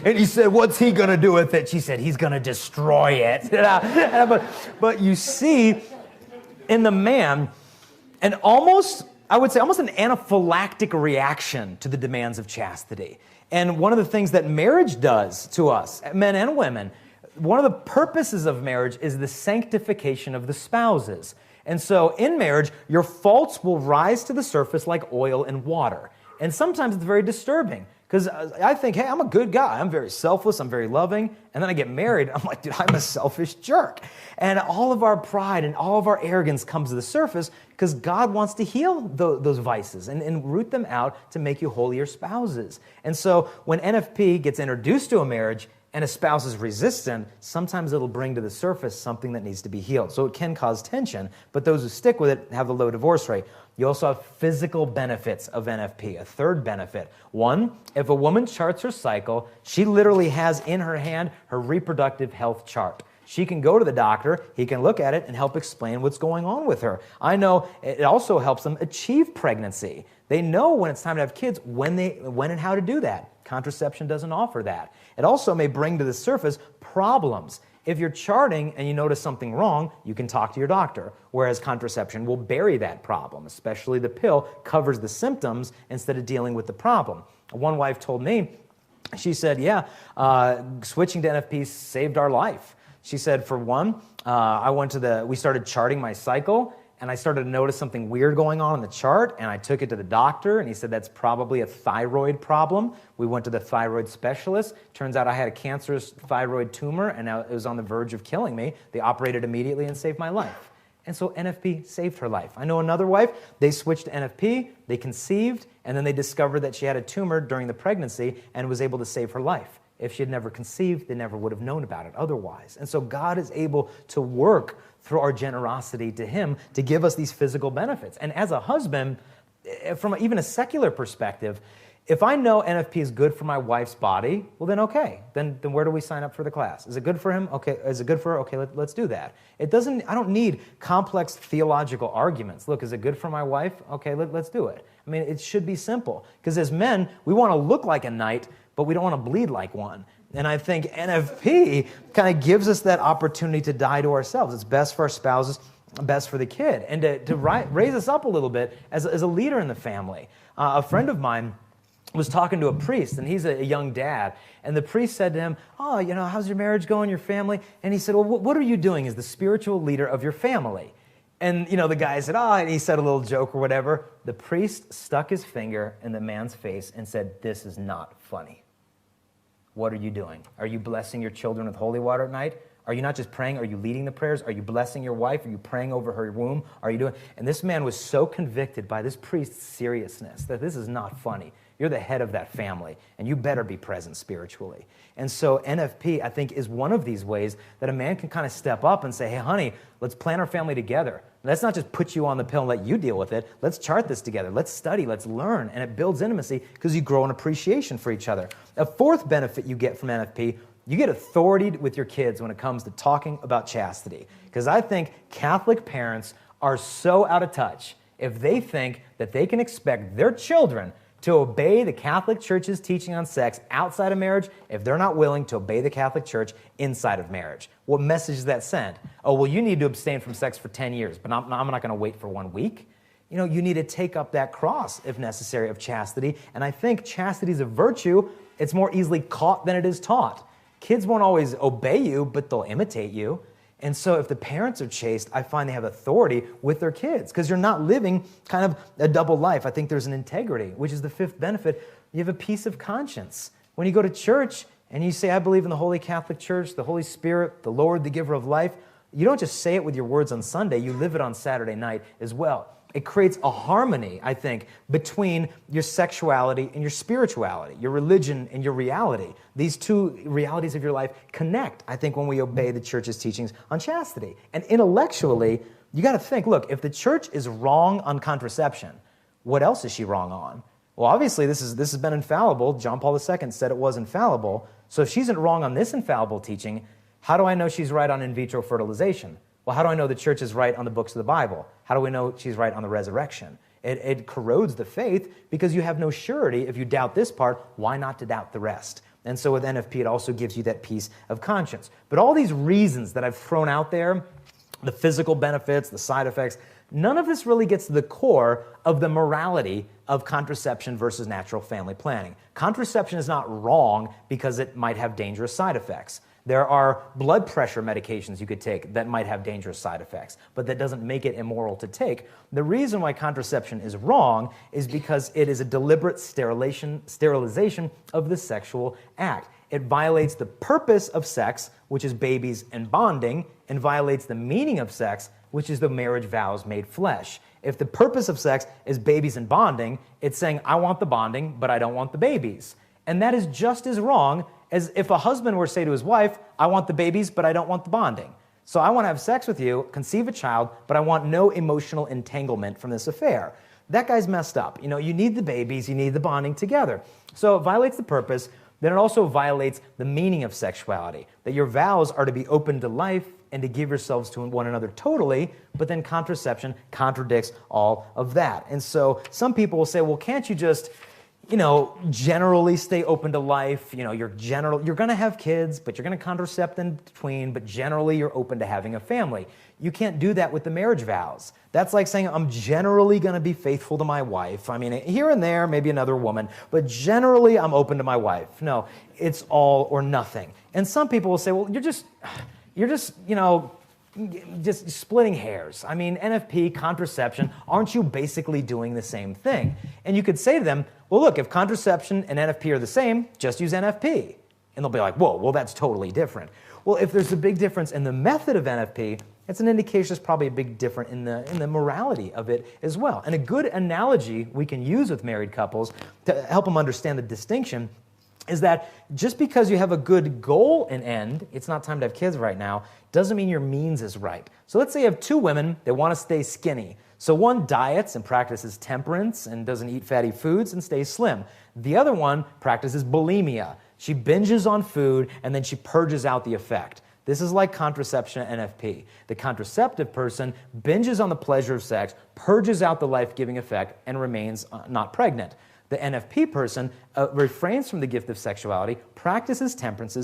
And he said, what's he going to do with it? She said, he's going to destroy it. But you see, in the man, and I would say almost an anaphylactic reaction to the demands of chastity. And one of the things that marriage does to us, men and women, one of the purposes of marriage is the sanctification of the spouses. And so in marriage, your faults will rise to the surface like oil and water. And sometimes it's very disturbing because I think, hey, I'm a good guy. I'm very selfless. I'm very loving. And then I get married. I'm like, dude, I'm a selfish jerk. And all of our pride and all of our arrogance comes to the surface because God wants to heal those vices and root them out to make you holier spouses. And so when NFP gets introduced to a marriage and a spouse is resistant, sometimes it'll bring to the surface something that needs to be healed. So it can cause tension, but those who stick with it have the low divorce rate. You also have physical benefits of NFP, a third benefit. One, if a woman charts her cycle, she literally has in her hand her reproductive health chart. She can go to the doctor, he can look at it and help explain what's going on with her. I know it also helps them achieve pregnancy. They know when it's time to have kids, when and how to do that. Contraception doesn't offer that. It also may bring to the surface problems. If you're charting and you notice something wrong, you can talk to your doctor, whereas contraception will bury that problem, especially the pill covers the symptoms instead of dealing with the problem. One wife told me, she said, switching to NFP saved our life. She said, for one, we started charting my cycle, and I started to notice something weird going on in the chart, and I took it to the doctor, and he said that's probably a thyroid problem. We went to the thyroid specialist. Turns out I had a cancerous thyroid tumor, and now it was on the verge of killing me. They operated immediately and saved my life. And so NFP saved her life. I know another wife, they switched to NFP, they conceived, and then they discovered that she had a tumor during the pregnancy and was able to save her life. If she had never conceived, they never would have known about it otherwise. And so God is able to work through our generosity to him to give us these physical benefits. And as a husband, from even a secular perspective, if I know NFP is good for my wife's body, well then okay. Then where do we sign up for the class? Is it good for him? Okay. Is it good for her? Okay, let's do that. I don't need complex theological arguments. Look, is it good for my wife? Okay, let's do it. I mean, it should be simple. Because as men, we want to look like a knight, but we don't want to bleed like one. And I think NFP kind of gives us that opportunity to die to ourselves. It's best for our spouses, best for the kid, and to raise us up a little bit as a leader in the family. A friend of mine was talking to a priest, and he's a young dad, and the priest said to him, how's your marriage going, your family? And he said, well, what are you doing as the spiritual leader of your family? And, the guy said, and he said a little joke or whatever. The priest stuck his finger in the man's face and said, this is not funny. What are you doing? Are you blessing your children with holy water at night? Are you not just praying? Are you leading the prayers? Are you blessing your wife? Are you praying over her womb? Are you doing? And this man was so convicted by this priest's seriousness that this is not funny. You're the head of that family, and you better be present spiritually. And so NFP, I think, is one of these ways that a man can kind of step up and say, hey, honey, let's plan our family together. Let's not just put you on the pill and let you deal with it. Let's chart this together. Let's study. Let's learn. And it builds intimacy because you grow an appreciation for each other. A fourth benefit you get from NFP, you get authority with your kids when it comes to talking about chastity. Because I think Catholic parents are so out of touch if they think that they can expect their children to obey the Catholic Church's teaching on sex outside of marriage if they're not willing to obey the Catholic Church inside of marriage. What message does that send? Oh, well, you need to abstain from sex for 10 years, but I'm not going to wait for 1 week. You need to take up that cross, if necessary, of chastity. And I think chastity is a virtue. It's more easily caught than it is taught. Kids won't always obey you, but they'll imitate you. And so if the parents are chaste, I find they have authority with their kids because you're not living kind of a double life. I think there's an integrity, which is the fifth benefit. You have a peace of conscience. When you go to church and you say, I believe in the Holy Catholic Church, the Holy Spirit, the Lord, the giver of life, you don't just say it with your words on Sunday, you live it on Saturday night as well. It creates a harmony, I think, between your sexuality and your spirituality, your religion and your reality. These two realities of your life connect, I think, when we obey the Church's teachings on chastity. And intellectually, you got to think, look, if the church is wrong on contraception, what else is she wrong on? Well, obviously, this has been infallible. John Paul II said it was infallible. So if she's wrong on this infallible teaching, how do I know she's right on in vitro fertilization? Well, how do I know the church is right on the books of the Bible? How do we know she's right on the resurrection? It corrodes the faith because you have no surety. If you doubt this part, why not to doubt the rest? And so with NFP, it also gives you that peace of conscience. But all these reasons that I've thrown out there, the physical benefits, the side effects, none of this really gets to the core of the morality of contraception versus natural family planning. Contraception is not wrong because it might have dangerous side effects. There are blood pressure medications you could take that might have dangerous side effects, but that doesn't make it immoral to take. The reason why contraception is wrong is because it is a deliberate sterilization of the sexual act. It violates the purpose of sex, which is babies and bonding, and violates the meaning of sex, which is the marriage vows made flesh. If the purpose of sex is babies and bonding, it's saying, I want the bonding, but I don't want the babies. And that is just as wrong as if a husband were to say to his wife, I want the babies, but I don't want the bonding. So I want to have sex with you, conceive a child, but I want no emotional entanglement from this affair. That guy's messed up. You need the babies, you need the bonding together. So it violates the purpose. Then it also violates the meaning of sexuality, that your vows are to be open to life and to give yourselves to one another totally, but then contraception contradicts all of that. And so some people will say, well, can't you just, generally stay open to life? You're going to have kids, but you're going to contracept in between, but generally you're open to having a family. You can't do that with the marriage vows. That's like saying, I'm generally going to be faithful to my wife. I mean, here and there, maybe another woman, but generally I'm open to my wife. No, it's all or nothing. And some people will say, well, you're just splitting hairs. I mean, NFP, contraception, aren't you basically doing the same thing? And you could say to them, well, look, if contraception and NFP are the same, just use NFP. And they'll be like, whoa, well, that's totally different. Well, if there's a big difference in the method of NFP, it's an indication there's probably a big difference in the morality of it as well. And a good analogy we can use with married couples to help them understand the distinction is that just because you have a good goal and end, it's not time to have kids right now, doesn't mean your means is right. So let's say you have two women that want to stay skinny. So one diets and practices temperance and doesn't eat fatty foods and stays slim. The other one practices bulimia. She binges on food and then she purges out the effect. This is like contraception and NFP. The contraceptive person binges on the pleasure of sex, purges out the life-giving effect, and remains not pregnant. The NFP person refrains from the gift of sexuality, practices temperance,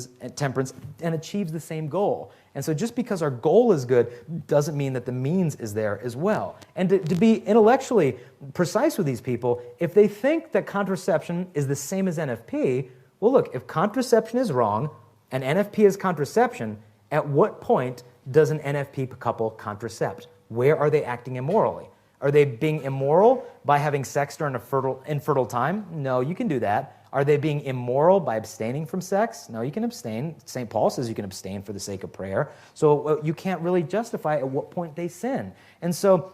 and achieves the same goal. And so just because our goal is good doesn't mean that the means is there as well. And to be intellectually precise with these people, if they think that contraception is the same as NFP, well, look, if contraception is wrong and NFP is contraception, at what point does an NFP couple contracept? Where are they acting immorally? Are they being immoral by having sex during a infertile time? No, you can do that. Are they being immoral by abstaining from sex? No, you can abstain. St. Paul says you can abstain for the sake of prayer. So you can't really justify at what point they sin. And so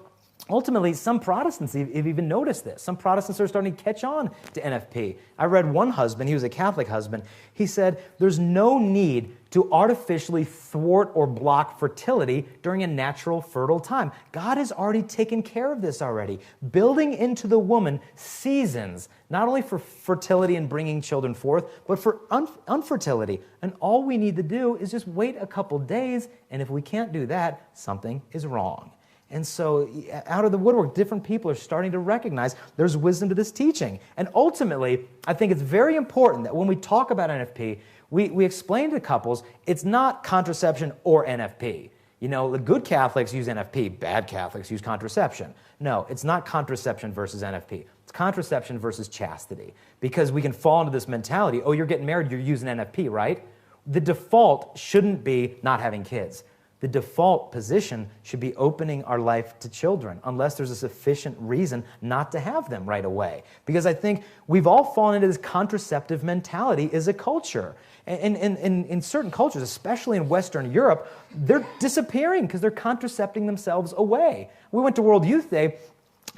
ultimately, some Protestants have even noticed this. Some Protestants are starting to catch on to NFP. I read one husband, he was a Catholic husband, he said, there's no need to artificially thwart or block fertility during a natural fertile time. God has already taken care of this already, building into the woman seasons, not only for fertility and bringing children forth, but for unfertility. And all we need to do is just wait a couple days, and if we can't do that, something is wrong. And so out of the woodwork, different people are starting to recognize there's wisdom to this teaching. And ultimately, I think it's very important that when we talk about NFP, we explain to couples, it's not contraception or NFP. The good Catholics use NFP, bad Catholics use contraception. No, it's not contraception versus NFP. It's contraception versus chastity. Because we can fall into this mentality, oh, you're getting married, you're using NFP, right? The default shouldn't be not having kids. The default position should be opening our life to children, unless there's a sufficient reason not to have them right away. Because I think we've all fallen into this contraceptive mentality as a culture. And in certain cultures, especially in Western Europe, they're disappearing because they're contracepting themselves away. We went to World Youth Day.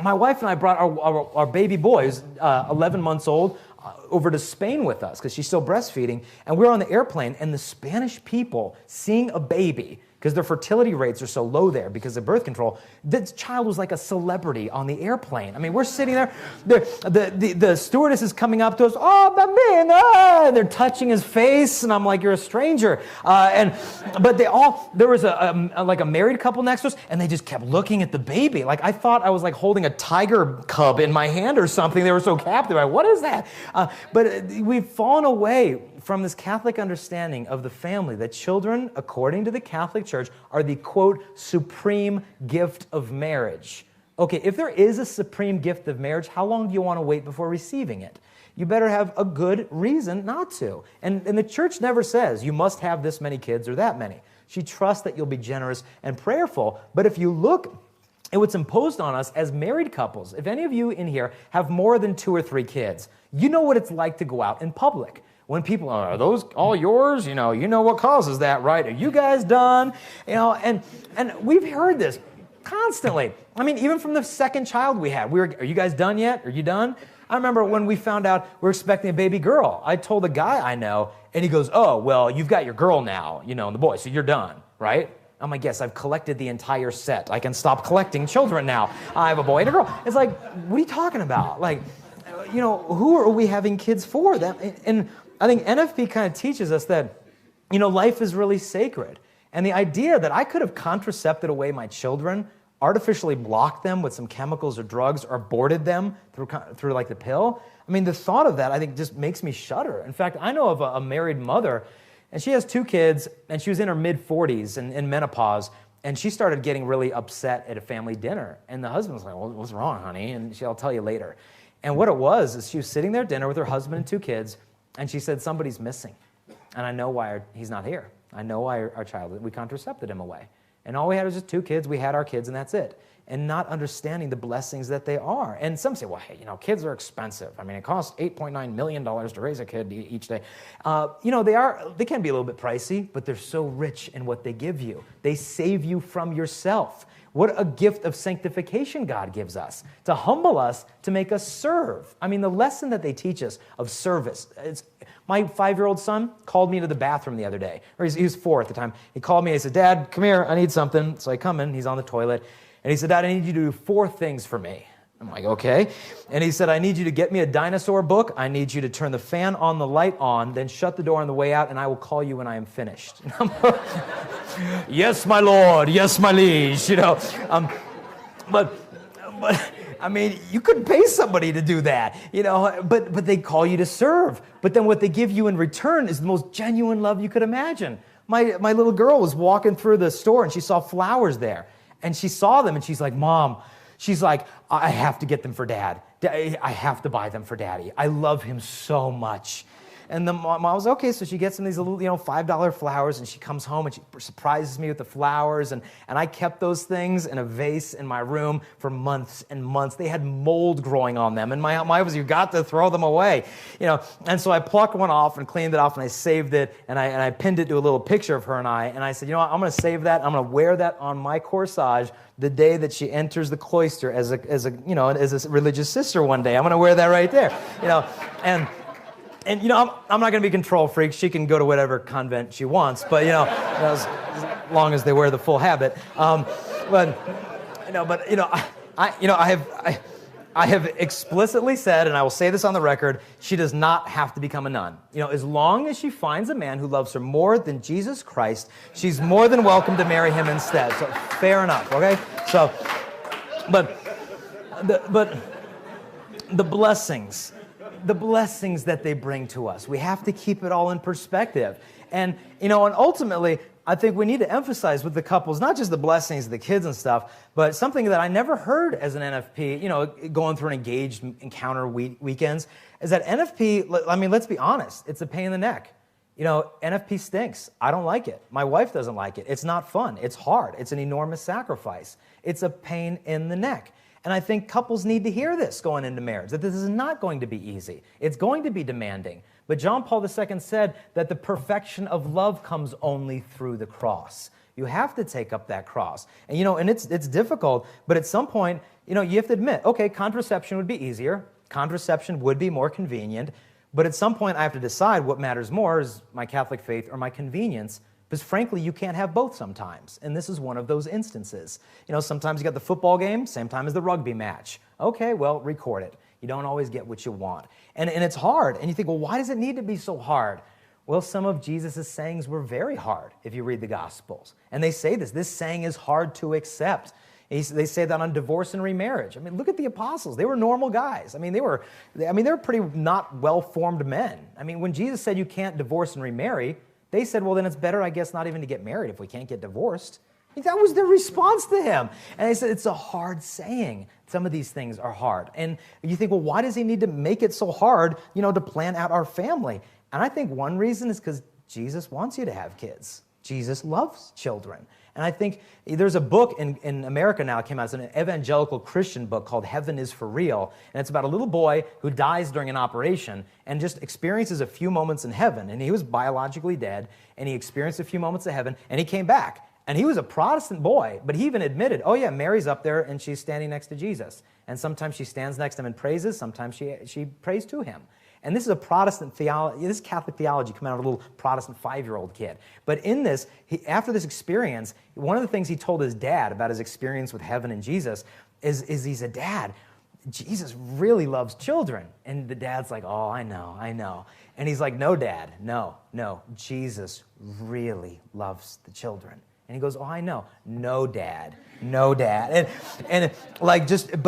My wife and I brought our baby boy, who's 11 months old, over to Spain with us because she's still breastfeeding. And we were on the airplane, and the Spanish people seeing a baby, because their fertility rates are so low there because of birth control. This child was like a celebrity on the airplane. I mean, we're sitting there, the stewardess is coming up to us, oh, bambino, and they're touching his face, and I'm like, you're a stranger. But there was a married couple next to us, and they just kept looking at the baby. Like, I thought I was like holding a tiger cub in my hand or something. They were so captive. What is that? But we've fallen away from this Catholic understanding of the family, that children, according to the Catholic Church, are the, quote, supreme gift of marriage. Okay, if there is a supreme gift of marriage, how long do you want to wait before receiving it? You better have a good reason not to. And the church never says you must have this many kids or that many. She trusts that you'll be generous and prayerful. But if you look at what's imposed on us as married couples, if any of you in here have more than 2 or 3 kids, you know what it's like to go out in public. When people are those all yours? You know what causes that, right? Are you guys done? And we've heard this constantly. I mean, even from the second child we had, are you guys done yet? Are you done? I remember when we found out we're expecting a baby girl. I told a guy I know, and he goes, oh, well, you've got your girl now, and the boy, so you're done, right? I'm like, yes, I've collected the entire set. I can stop collecting children now. I have a boy and a girl. It's like, what are you talking about? Like, who are we having kids for? And I think NFP kind of teaches us that, life is really sacred. And the idea that I could have contracepted away my children, artificially blocked them with some chemicals or drugs, or aborted them through like the pill, I mean, the thought of that, I think, just makes me shudder. In fact, I know of a married mother, and she has 2 kids, and she was in her mid-40s and in menopause, and she started getting really upset at a family dinner. And the husband was like, well, what's wrong, honey? And I'll tell you later. And what it was is she was sitting there at dinner with her husband and 2 kids, and she said, somebody's missing. And I know why he's not here. I know why our child, we contracepted him away. And all we had was just 2 kids. We had our kids, and that's it. And not understanding the blessings that they are. And some say, well, hey, kids are expensive. I mean, it costs $8.9 million to raise a kid each day. They can be a little bit pricey, but they're so rich in what they give you. They save you from yourself. What a gift of sanctification God gives us, to humble us, to make us serve. I mean, the lesson that they teach us of service. My 5-year-old son called me to the bathroom the other day. Or he was 4 at the time. He called me and he said, Dad, come here, I need something. So I come in, he's on the toilet. And he said, Dad, I need you to do 4 things for me. I'm like, okay. And he said, I need you to get me a dinosaur book. I need you to turn the fan on, the light on, then shut the door on the way out, and I will call you when I am finished. Yes, my lord. Yes, my liege. But I mean, you could pay somebody to do that, but they call you to serve. But then what they give you in return is the most genuine love you could imagine. My little girl was walking through the store, and she saw flowers there. And she saw them, and she's like, Mom, she's like, I have to get them for Dad. I have to buy them for Daddy. I love him so much. And the mom was okay, so she gets him these little, $5 flowers, and she comes home and she surprises me with the flowers, and I kept those things in a vase in my room for months and months. They had mold growing on them, and my was, you got to throw them away, And so I plucked one off and cleaned it off, and I saved it, and I pinned it to a little picture of her and I said, I'm going to save that. I'm going to wear that on my corsage the day that she enters the cloister as a religious sister one day. I'm going to wear that right there, And I'm not going to be a control freak. She can go to whatever convent she wants, but as long as they wear the full habit. I have explicitly said, and I will say this on the record, she does not have to become a nun. As long as she finds a man who loves her more than Jesus Christ, she's more than welcome to marry him instead. So fair enough, okay? So, but the blessings that they bring to us. We have to keep it all in perspective. And ultimately, I think we need to emphasize with the couples, not just the blessings of the kids and stuff, but something that I never heard as an NFP, going through an engaged encounter weekends, is that NFP, I mean, let's be honest, it's a pain in the neck. NFP stinks. I don't like it. My wife doesn't like it. It's not fun. It's hard. It's an enormous sacrifice. It's a pain in the neck. And I think couples need to hear this going into marriage, that this is not going to be easy. It's going to be demanding. But John Paul II said that the perfection of love comes only through the cross. You have to take up that cross. And, and it's difficult, but at some point, you have to admit, okay, contraception would be easier. Contraception would be more convenient. But at some point, I have to decide what matters more, is my Catholic faith or my convenience. Because frankly, you can't have both sometimes. And this is one of those instances. Sometimes you got the football game, same time as the rugby match. Okay, well, record it. You don't always get what you want. And it's hard. And you think, well, why does it need to be so hard? Well, some of Jesus' sayings were very hard if you read the Gospels. And they say this saying is hard to accept. They say that on divorce and remarriage. I mean, look at the apostles. They were normal guys. They were pretty not well-formed men. When Jesus said you can't divorce and remarry, they said, well, then it's better, I guess, not even to get married if we can't get divorced. That was their response to him. And they said, it's a hard saying. Some of these things are hard. And you think, well, why does he need to make it so hard, to plan out our family? And I think one reason is because Jesus wants you to have kids. Jesus loves children. And I think there's a book in America now, it came out, it's an evangelical Christian book called Heaven is for Real. And it's about a little boy who dies during an operation and just experiences a few moments in heaven. And he was biologically dead, and he experienced a few moments of heaven, and he came back. And he was a Protestant boy, but he even admitted, oh yeah, Mary's up there and she's standing next to Jesus. And sometimes she stands next to him and praises, sometimes she prays to him. And this is a Protestant theology, this is Catholic theology coming out of a little Protestant 5-year-old kid. But in this, after this experience, one of the things he told his dad about his experience with heaven and Jesus is he said, Dad, Jesus really loves children. And the dad's like, oh, I know. And he's like, no, Dad, no, Jesus really loves the children. And he goes, oh, I know. No, Dad. But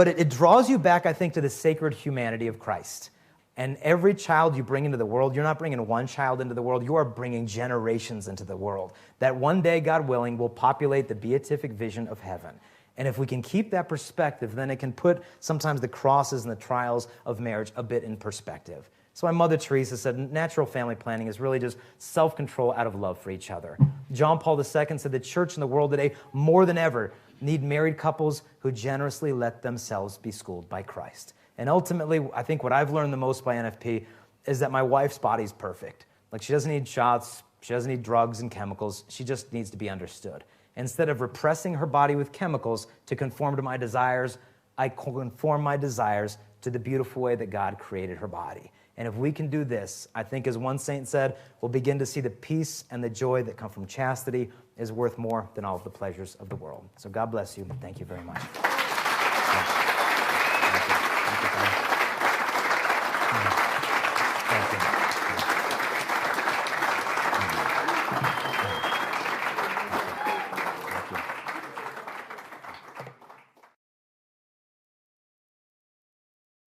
it draws you back, I think, to the sacred humanity of Christ. And every child you bring into the world, you're not bringing one child into the world, you are bringing generations into the world that one day, God willing, will populate the beatific vision of heaven. And if we can keep that perspective, then it can put sometimes the crosses and the trials of marriage a bit in perspective. So my Mother Teresa said natural family planning is really just self-control out of love for each other. John Paul II said the church and the world today, more than ever, need married couples who generously let themselves be schooled by Christ. And ultimately, I think what I've learned the most by NFP is that my wife's body's perfect. Like, she doesn't need shots, she doesn't need drugs and chemicals, she just needs to be understood. Instead of repressing her body with chemicals to conform to my desires, I conform my desires to the beautiful way that God created her body. And if we can do this, I think as one saint said, we'll begin to see the peace and the joy that come from chastity is worth more than all of the pleasures of the world. So God bless you. Thank you very much.